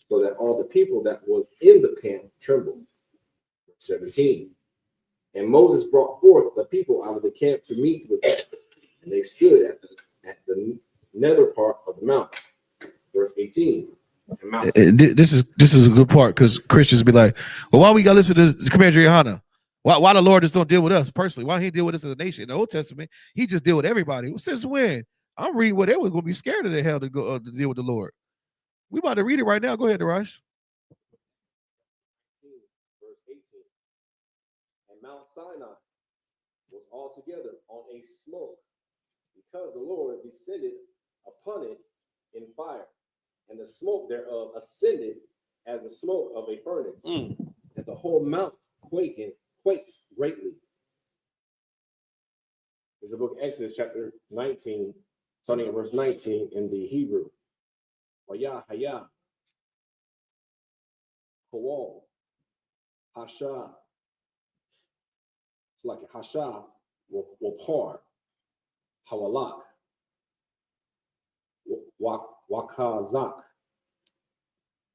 so that all the people that was in the camp trembled. 17. And Moses brought forth the people out of the camp to meet with them, and they stood at the nether part of the mount. Verse 18. This is a good part, because Christians be like, well, why we gotta listen to Commander YAHANNA? Why the Lord just don't deal with us personally? Why he deal with us as a nation? In the Old Testament, he just deal with everybody. Well, since when? I'm reading where they was gonna be scared of the hell to go to deal with the Lord. We about to read it right now. Go ahead, Darash. Verse 18. And Mount Sinai was altogether on a smoke, because the Lord descended upon it in fire, and the smoke thereof ascended as the smoke of a furnace, and the whole mount quaked greatly. It's the book of Exodus, chapter 19, starting at verse 19 in the Hebrew. YAHANNA, Kowal, Hasha. It's like a Hasha, Wapar, Hawalak, Wakazak,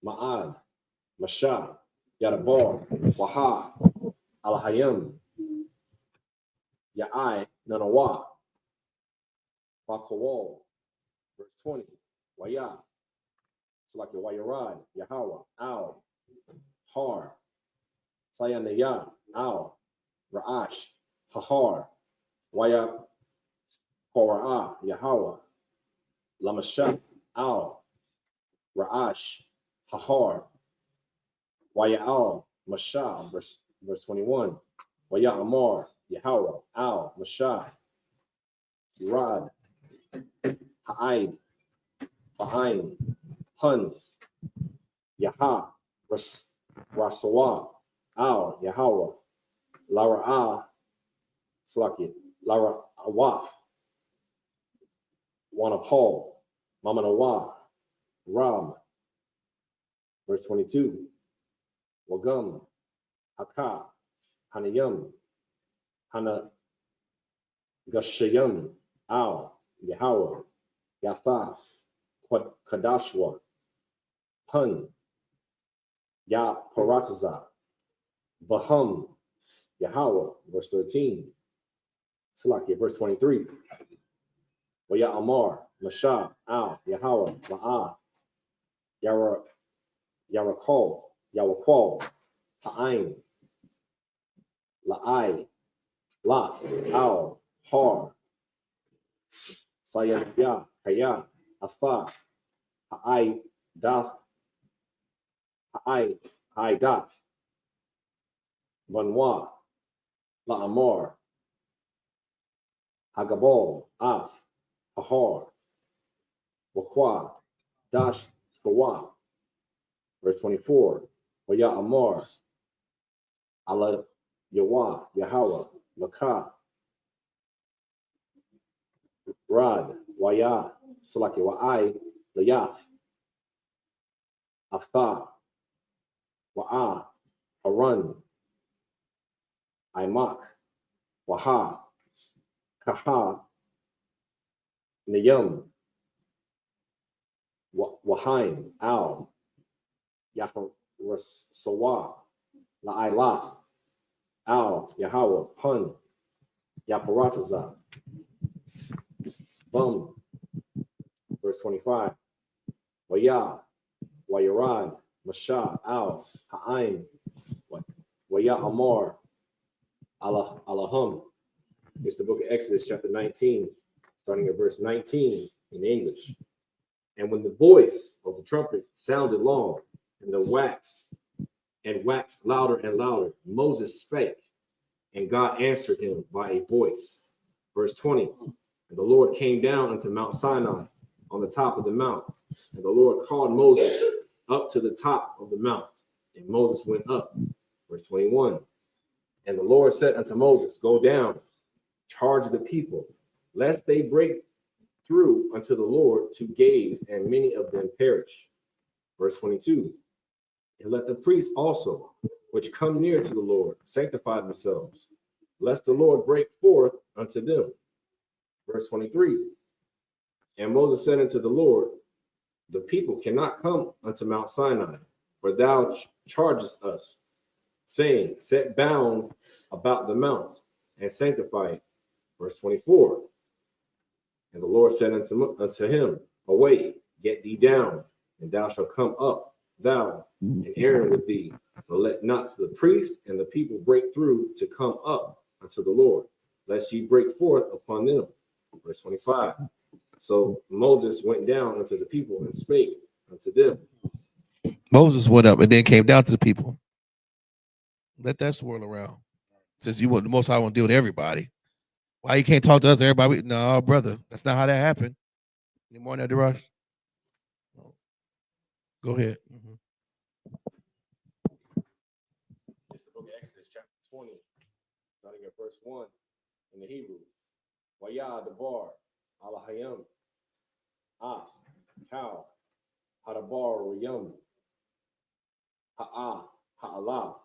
Ma'ad, Masha, Yadabar, Waha, Alahayim, Ya'ai, Nanawa, Bakawal, verse 20, Waya, it's like a Wayarad, Yahweh, Al, Har, Sayanaya, Al, Ra'ash, Hahar, Waya, Kora'ah, Yahweh, Lamasha, Al, Ra'ash, Hahar, Waya'al, Mashah, verse 21, Waya Amar, Yahweh, Al, Mashah, Rad, Ha'id, Fa'ain, Hun, Yaha, Rasawa, Al, Yahweh, Lara'ah, Slaki, Lara Awaf, Wanapal, Mamanawa, Ram, verse 22, Wagum, Haka, Hanayum, Hana Gashayum, Al, Yahweh, Yathaf, Kadashwa, Hun, Ya Parataza, Bahum, Yahweh, verse 13, Salakia, verse 23, Waya Amar, Mashah, Al, Yahweh, Ma'ah, Yarakol, Ha'ain, La'ai, La, Al, Har, Sayaya, Kaya, Afa, Ha'ai, Daf, Ha'ai, Daf, Banwa, La'amar, Hagabal, Af, Hahar, Wakwa, Dash, Kawa, verse 24, Waya Amar, Allah, Yawa, Yahweh, Makah, Rad, Waya, Salaki, Wa'ai, Layaf, Afa, Wa'a, Harun, Imak, Waha, Kaha, Nayum, Wahaim, Al, Yahrasawa, La'ilaf, Al, Yahweh, Hun, Yaparataza, Bum, verse 25, Waya, Wayarad, Mashah, Al, Ha'ain, Waya Amar, Allahum. It's the book of Exodus, chapter 19, starting at verse 19 in English. And when the voice of the trumpet sounded long, and the waxed louder and louder, Moses spake, and God answered him by a voice. Verse 20, and the Lord came down unto Mount Sinai on the top of the mount, and the Lord called Moses up to the top of the mount, and Moses went up. Verse 21, and the Lord said unto Moses, go down, charge the people, lest they break through unto the Lord to gaze, and many of them perish. Verse 22. And let the priests also, which come near to the Lord, sanctify themselves, lest the Lord break forth unto them. Verse 23. And Moses said unto the Lord, the people cannot come unto Mount Sinai, for thou chargest us, saying, set bounds about the mounts and sanctify it. Verse 24. And the Lord said unto him, away, get thee down, and thou shalt come up, thou and Aaron with thee, but let not the priest and the people break through to come up unto the Lord, lest ye break forth upon them. Verse 25. So Moses went down unto the people and spake unto them. Moses went up and then came down to the people. Let that swirl around. Since you want the Most High want to deal with everybody. Why you can't talk to us, everybody? No, brother, that's not how that happened. Any more on that, Darash? Go ahead. It's the book of Exodus, chapter 20, starting at verse 1 in the Hebrew. Wayah Debar, Alahayim, Ah, Cow, Hadabar, Rayum, Ha'ah, Ha'alah,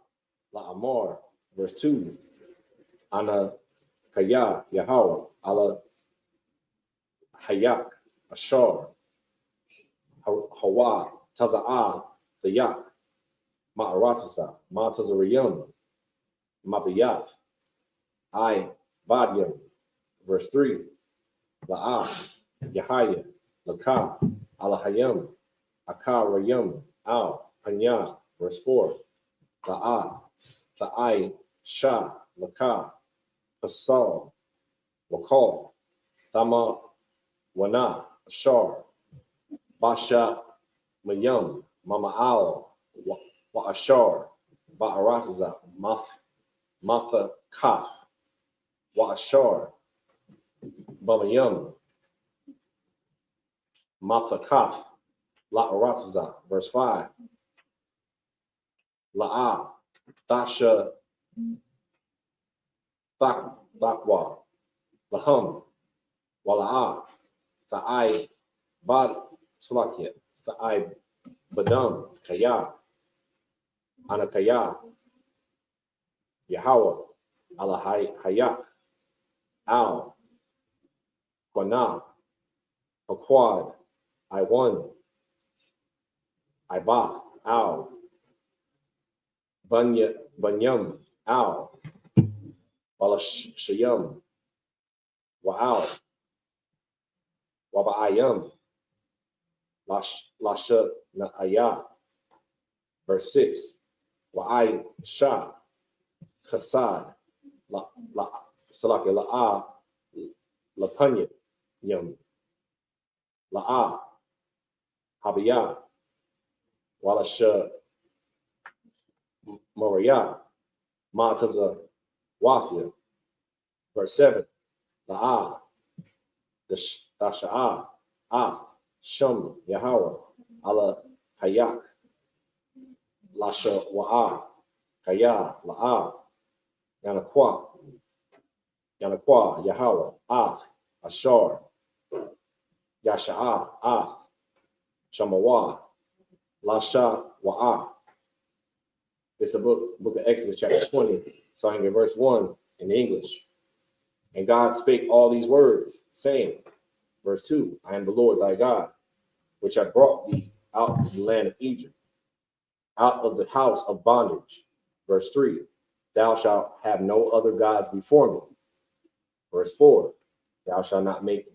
La'amar, verse 2. Ana Kaya, Yahweh, Allah Hayak, Ashar, Hawa, Taza'ah, Dayak, Ma'aratasa, Ma'tazariyam, Mabiyat, I Badyam, verse 3. La'ah, Yahaya, Lakah, Alahayam, Akarayam, Al, Panya, verse 4. La'ah, La'ai, Shah, Lakah, Pasal, Wakal, Tama, Wana, Ashar, Basha, Mayum, Mama'al, Wa'ashar, Ba'araza, Matha, Kaf, Wa'ashar, Bamayum, Matha, Kaf, La'araza, verse 5. La'ah, Dasha, Thakwa, Lahum, Wala'ah, Ta'ai, Bad, Slakia, Ta'ai, Badam, Kaya, Anakaya, Yahweh, Allah Hayak, Al, Quana, Aquad, I1, Ibah, Al, Banyam, Al, Walashayam, Wa'al, Waba'ayam, Lasha Na'aya, verse 6. Wa'ai Shah, Chasad, Salaki La'ah, Lapanya, Yam, La'ah, Habiyah, Walasha Moriah, Ma'taza Wafia, verse 7. La'ah, Dasha'ah, Shum, Yahweh, Allah Hayak, Lasha Wa'ah, Kaya, La'ah, Yanaqua, Yahweh, Ashar, Yasha'ah, Shamawa, Lasha Wa'ah. It's a book of Exodus, chapter 20, starting in verse 1 in English. And God spake all these words, saying, verse 2, I am the Lord thy God, which I brought thee out of the land of Egypt, out of the house of bondage. Verse 3, thou shalt have no other gods before me. Verse 4, thou shalt not make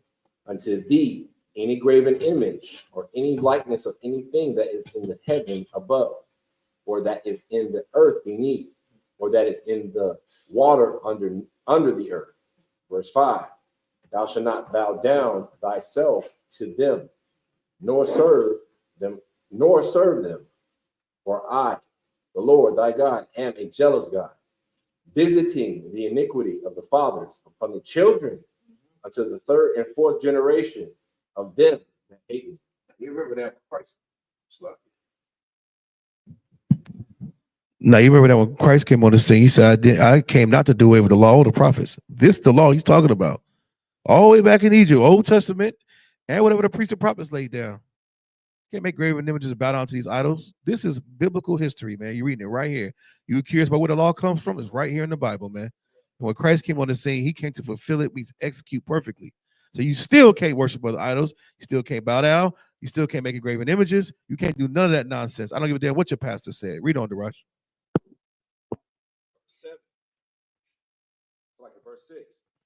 unto thee any graven image or any likeness of anything that is in the heaven above, or that is in the earth beneath, or that is in the water under the earth. Verse 5, thou shalt not bow down thyself to them, nor serve them, for I, the Lord thy God, am a jealous God, visiting the iniquity of the fathers upon the children unto the third and fourth generation of them that hate me. You remember that Christ? Now you remember that when Christ came on the scene, he said, I came not to do away with the law or the prophets. This the law he's talking about. All the way back in Egypt, Old Testament, and whatever the priests and prophets laid down. Can't make graven images and bow down to these idols. This is biblical history, man. You're reading it right here. You're curious about where the law comes from? It's right here in the Bible, man. And when Christ came on the scene, he came to fulfill it, means execute perfectly. So you still can't worship other idols. You still can't bow down. You still can't make graven images. You can't do none of that nonsense. I don't give a damn what your pastor said. Read on, DeRush. 7, like in verse 6,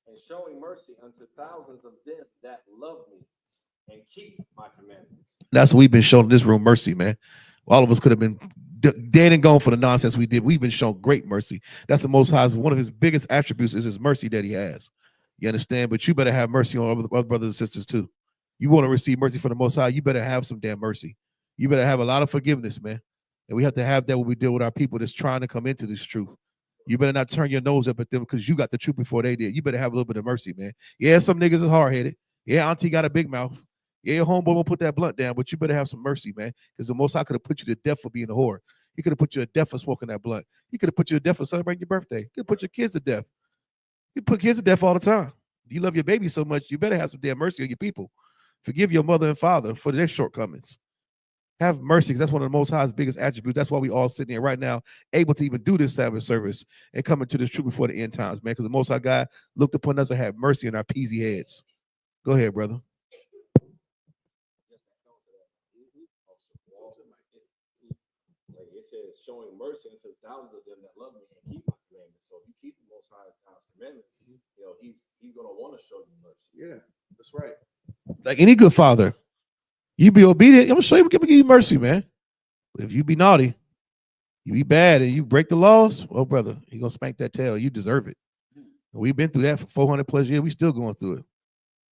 and showing mercy unto thousands of them that love me and keep my commandments. That's what we've been shown in this room, mercy, man. All of us could have been dead and gone for the nonsense we did. We've been shown great mercy. That's the Most High's. One of his biggest attributes is his mercy that he has. You understand? But you better have mercy on other brothers and sisters too. You want to receive mercy from the Most High, you better have some damn mercy. You better have a lot of forgiveness, man. And we have to have that when we deal with our people that's trying to come into this truth. You better not turn your nose up at them because you got the truth before they did. You better have a little bit of mercy, man. Yeah, some niggas is hard-headed. Yeah, auntie got a big mouth. Yeah, your homeboy won't put that blunt down, but you better have some mercy, man, because the Most High could have put you to death for being a whore. He could have put you to death for smoking that blunt. He could have put you to death for celebrating your birthday. He could have put your kids to death. You put kids to death all the time. You love your baby so much, you better have some damn mercy on your people. Forgive your mother and father for their shortcomings. Have mercy, because that's one of the Most High's biggest attributes. That's why we all sitting here right now, able to even do this Sabbath service and come into this truth before the end times, man, because the Most High God looked upon us and had mercy on our peasy heads. Go ahead, brother. It says, showing mercy unto thousands of them that love me and keep my commandments. So if you keep the Most High God's commandments, you know, he's going to want to show you mercy. Yeah, that's right. Like any good father, you be obedient, I'm going to show you, I'm going to give you mercy, man. But if you be naughty, you be bad, and you break the laws, well, brother, you're going to spank that tail. You deserve it. We've been through that for 400 plus years. We still going through it.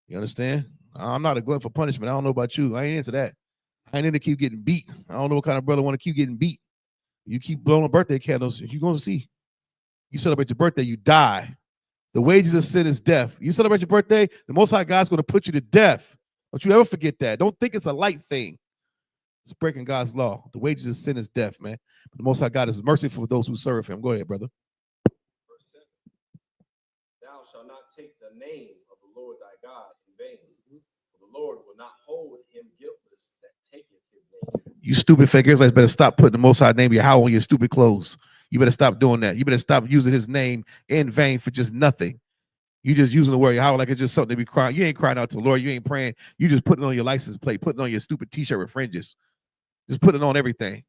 You understand? I'm not a glutton for punishment. I don't know about you. I ain't into that. I ain't into keep getting beat. I don't know what kind of brother want to keep getting beat. You keep blowing birthday candles, you're going to see. You celebrate your birthday, you die. The wages of sin is death. You celebrate your birthday, the Most High God's going to put you to death. Don't you ever forget that. Don't think it's a light thing. It's breaking God's law. The wages of sin is death, man. But the Most High God is merciful for those who serve him. Go ahead, brother. Verse 7, thou shalt not take the name of the Lord thy God in vain. For the Lord will not hold him guiltless that taketh his name. You stupid fake Israelites better stop putting the Most High name Yahweh on your stupid clothes. You better stop doing that. You better stop using his name in vain for just nothing. You just using the word Yahweh like it's just something to be crying. You ain't crying out to the Lord. You ain't praying. You just putting it on your license plate, putting it on your stupid t-shirt with fringes. Just putting it on everything.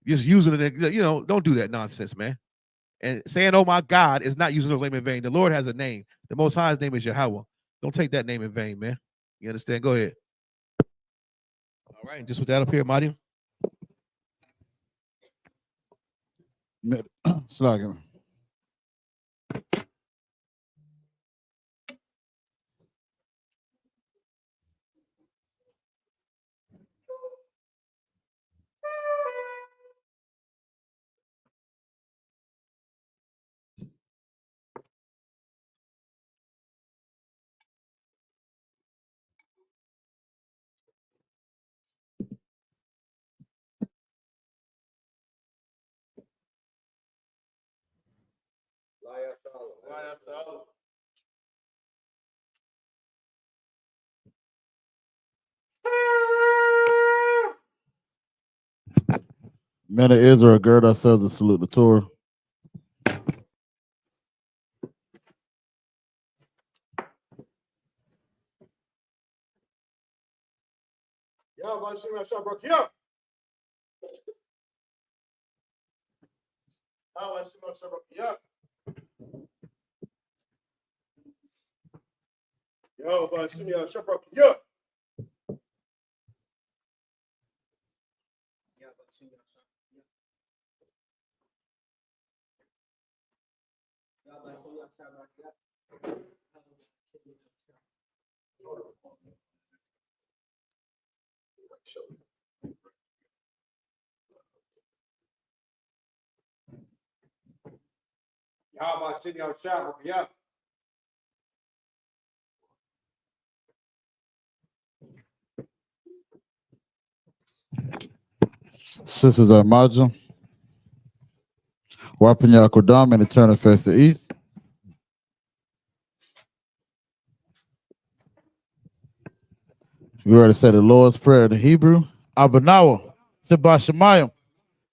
Just using it, you know, don't do that nonsense, man. And saying, oh my God, is not using his name in vain. The Lord has a name. The Most High's name is Yahweh. Don't take that name in vain, man. You understand? Go ahead. All right, and just with that up here, Madi. Slacking. Men of Israel, gird ourselves and salute the Torah. Sisters are Majum. Wiping Yakodam and turn and face the east. We already said the Lord's Prayer in the Hebrew. Abanawa, Sebashamayim,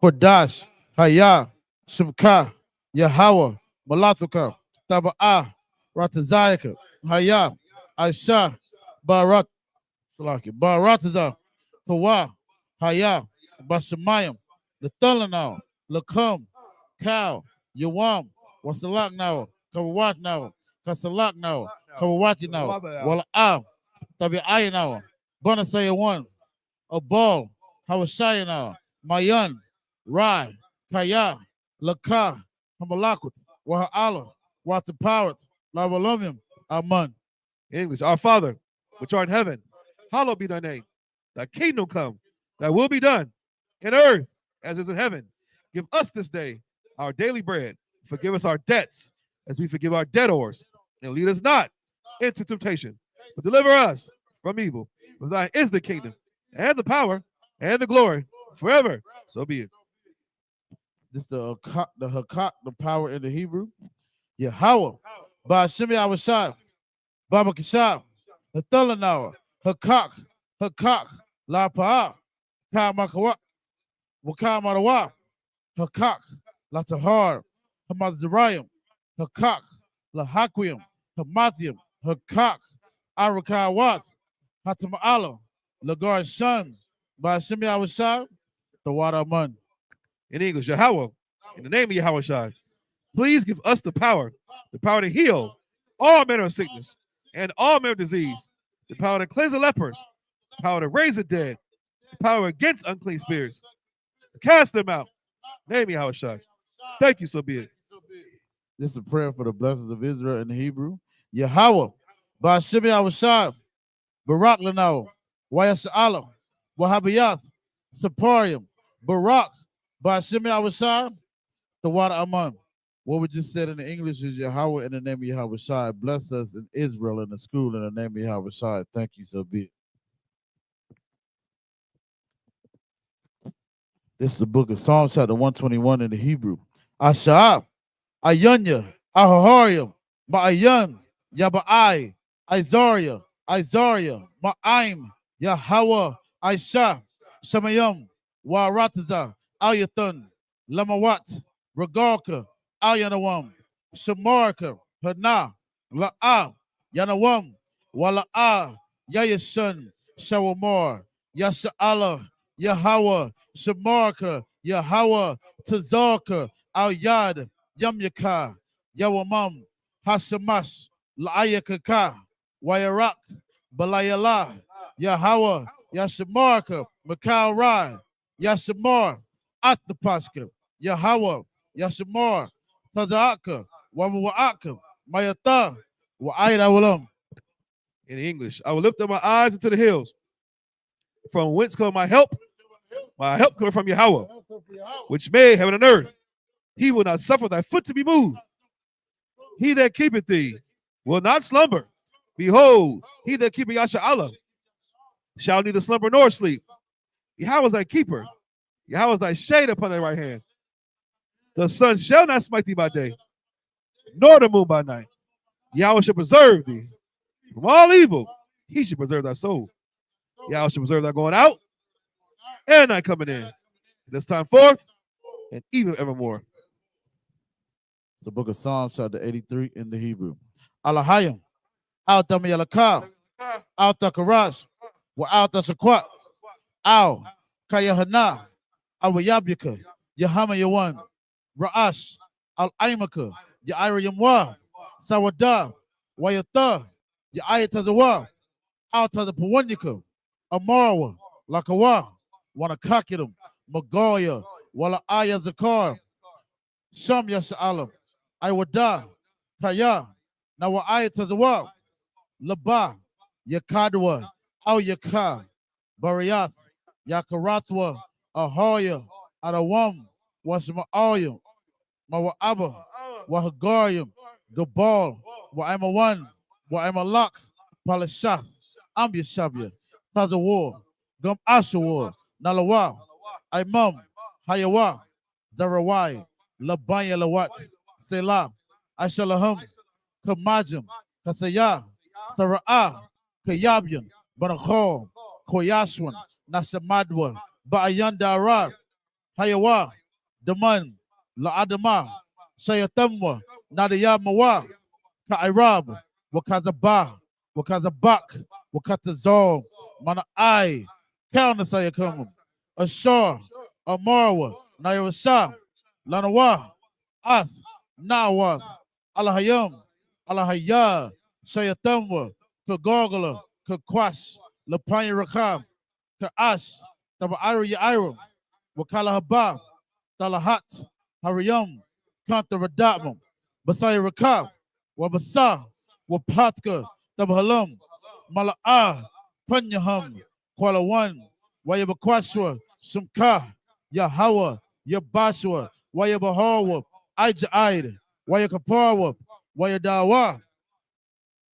Kodash, Hayah, Shimka, Yahweh, Malatuka, Taba'ah, Ratazayaka, Hayah, Aisha, Barat, Salaki, Barataza, Kawa, Hayah, Bashamayim, the Thulanau, Lakum, Cow, Yawam, Wasalak now, Kawat now, Kasalak now, Kawati now, Wala'ah, Tabi'ai now, Bonasaya one, a ball, Hawashaya now, Mayan, Rai, Kaya, Laka, Hamalakut, Waha'ala, Watapawat, Lavalumium, Aman. English, our Father, which art in heaven, hallowed be thy name. Thy kingdom come, thy will be done in earth as is in heaven. Give us this day our daily bread. Forgive us our debts as we forgive our debtors. And lead us not into temptation, but deliver us from evil. For thine is the kingdom and the power and the glory forever. So be it. This the Hakak, the power in the Hebrew. Yahweh, Ba'ashimi Awashai, Baba Kishab, the Thulanauer, Hakak, La Pa'a, Kamakawa, Wakamarawa, Hakak, La Tahar, Hamazirayim, Hakak, La Haquium, Hamathium, Hakak, Arakawat, Hatama'ala, Lagar Shan, Ba'ashimi Awashai, the Wadaman. In English, Yahweh, in the name of Yahweh Shai, please give us the power to heal all manner of sickness and all manner of disease, the power to cleanse the lepers, the power to raise the dead, the power against unclean spirits, to cast them out. Name Yahweh Shai. Thank you, so be it. This is a prayer for the blessings of Israel in the Hebrew. Yahweh, Ba'ashimi Awashai, Barak Lanao, Wayasa'ala, Wahabiyath, Saparium, Barak, Ba'ashimi Awashai, the water Aman. What we just said in the English is Yahweh in the name of Yahweh Shai. Bless us in Israel in the school in the name of Yahweh Shai. Thank you, so be it. This is the book of Psalms, chapter 121 in the Hebrew. Asha'ab, Ayunya, Ahaharium, Ma'ayan, Yaba'ai, Izaria, Ma'aim, Yahweh, Aisha, Shemayim, Warataza, Ayathan, Lamawat, Regalka, Ayanawam, Shamarka, Hana, La'a, Yanawam, Wala'a, Yayashan, Shawamar, Yasha'ala, Yahweh, Shamarka, Yahweh, Tazarka, Al-Yad, Yamyaka, Yawamam, Hashamash, La'ayakaka, Wayarak, Balayala, Yahweh, Yashamarka, Makal Rai, Yashamar, Atapashka, Yahweh, Yashamar, Tazaka, Wawa'aka, Mayata, Wa'ayda Walam. In English, I will lift up my eyes into the hills. From whence come my help? My help coming from Yahweh, which made heaven and earth. He will not suffer thy foot to be moved. He that keepeth thee will not slumber. Behold, he that keepeth Yasha'Allah shall neither slumber nor sleep. Yahweh is thy keeper. Yahweh is thy shade upon thy right hand. The sun shall not smite thee by day, nor the moon by night. Yahweh shall preserve thee from all evil. He shall preserve thy soul. Yahweh shall preserve thy going out and thy coming in. This time forth and even evermore. It's the book of Psalms, chapter 83 in the Hebrew. Alahayim, Al Tamayalaka, Al Takarash, Wa Al Tashakwat, Al Kayahana, Awayabika, Yahama Yawan, Ra'ash, Al Aimaka, Yaira Yamwa, Sawada, Wayata, Yaayatazawa, Al Tazapawanyaka, Amarawa, Lakawa, Wanakakitum, Magoya, Wala Aya Zakar, Sham Yasha'alam, Iwada, Kaya, Nawa Ayatazawa, Laba, Yakadwa, Al Yaka, Bariath, Yakaratwa, Ahoya, Adawam, Wasma'ayam, Mawa'aba, Wahagarium, Gabal, Wa'amawan, Wa'amalak, Palashath, Ambyashabya, Tazawar, Gum Ashawar, Nalawa, Imam, Hayawa, Zarawai, Labaya Lawat, Selah, Ashalahum, Kamajim, Kasaya, Sara'ah, Kayabian, Banachol, Koyashwan, Nasamadwa, Ba'ayandara, Hayawa, Daman, La Adama, Shayatamwa, Nadiyamawa, Ka'irab, Wakazabah, Wakazabak, Wakatazol, Mana I, Counter Sayakum, Ashar, Amarwa, Nayawasha, Lanawa, Ath, Nawas, Alahayam, Alahaya, Shayatamwa, Kagogala, Kakwash, Lapanya Rakam, Ka'ash, Taba'ira Yaira, Wakala Haba, Talahat, Hariyam, Kanta Radabam, Basaya Rakab, Wabasa, Wapatka, Tabhalam, Mala'ah, Panyaham, Kuala One, Wayabakwashwa, Shumka, Yahawa, Yabashwa, Wayabahawa, Ajaid, Wayakapawa, Wayadawa,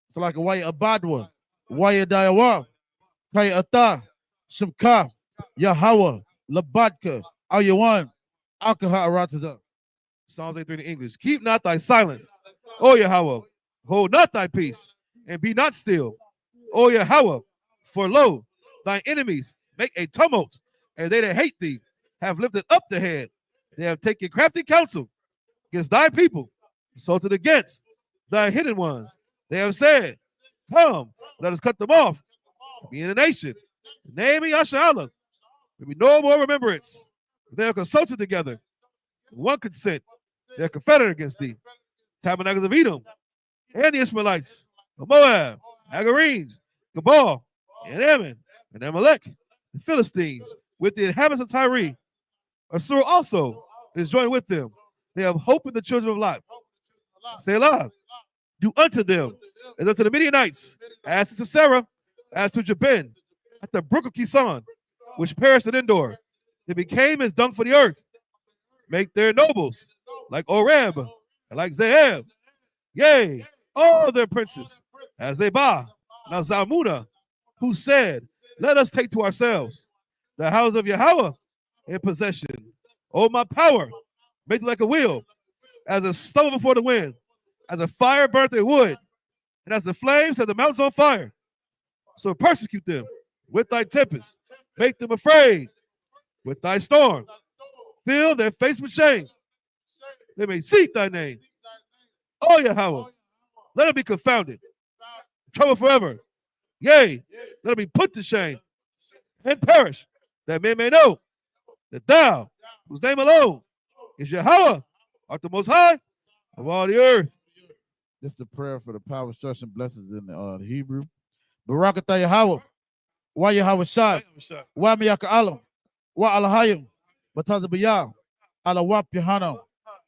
it's like a Wayabadwa, Wayadawa, Kayata, Shumka, Yahawa, Labadka, Ayawan, Alkaha Arataza. Psalms 83 in English. Keep not thy silence, O Yahweh. Hold not thy peace, and be not still, O Yahweh. For lo, thy enemies make a tumult, and they that hate thee have lifted up the head. They have taken crafty counsel against thy people, consulted against thy hidden ones. They have said, come, let us cut them off, being a nation. The name of Yashalallah, there be no more remembrance. They are consulted together, one consent. They are confederate against thee. Tabernacles of Edom, and the Ishmaelites, of Moab, Agarenes, Gabal, and Ammon, and Amalek, the Philistines, with the inhabitants of Tyre. Assur also is joined with them. They have hope in the children of Lot. Selah, do unto them as unto the Midianites, as to Sarah, as to Jabin, at the brook of Kison, which perished at Endor. They became as dung for the earth. Make their nobles like Oreb and like Zeheb. Yea, all their princes, as they bah. Now Zalmunna, who said, let us take to ourselves the house of Yahweh in possession. Oh, my power, make it like a wheel, as a stubble before the wind, as a fire burnt their wood, and as the flames set the mountains on fire. So persecute them with thy tempest, make them afraid with thy storm. Fill their face with shame. They may seek thy name. Oh, Yahweh, let them be confounded, trouble forever. Yea, let them be put to shame and perish, that men may know that thou, whose name alone is Yahweh, art the most high of all the earth. This is the prayer for the power, instruction, blessings in the Hebrew. Barakatah Yahweh, Wa Yahweh Shai, Wa Miyaka Alam, Wa Alahayim, Batazabiyah, Alawap Yohana,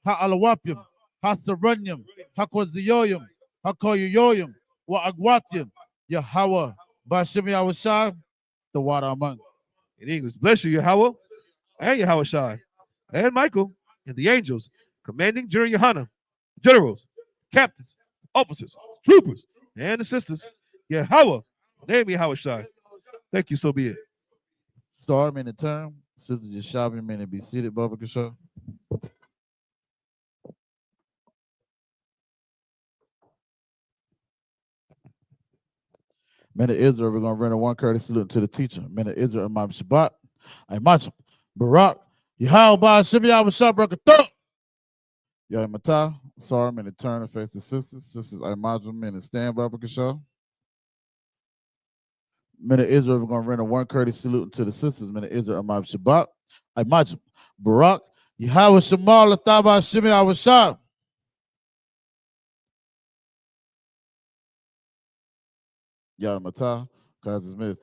Ha Alawapim, Ha Saranyam, Ha Koziyoyim, Ha Koyoyim, Wa Agwatim, Yahweh, Bashim Yahweh Shai, the water among. In English, bless you, Yahweh, and Yahweh Shai, and Michael, and the angels, commanding during YAHANNA, generals, captains, officers, troopers, and the sisters. Yahweh, name Yahweh Shai. Thank you, so be it. Start in the term. Sister Jashabi, may be seated, Baba Kasha. Men of Israel, we're going to render one courtesy salute to the teacher. Men of Israel, Imam Shabbat, Imachim, Barak, Yahweh, Ba, Shimmy, Yahweh, Shabbat, Yahweh, Matah, sorry, men to turn and face the sisters. Sisters, Imajim, men to stand, Baba Kasha. Men of Israel, we're going to render one courtesy salute to the sisters. Men of Israel, Imam Shabbat, Imachim, Barak, Yahweh, Shemal, Lataba, Shimmy, Yahweh, Shabbat. Yahweh, Matah, because it's missed.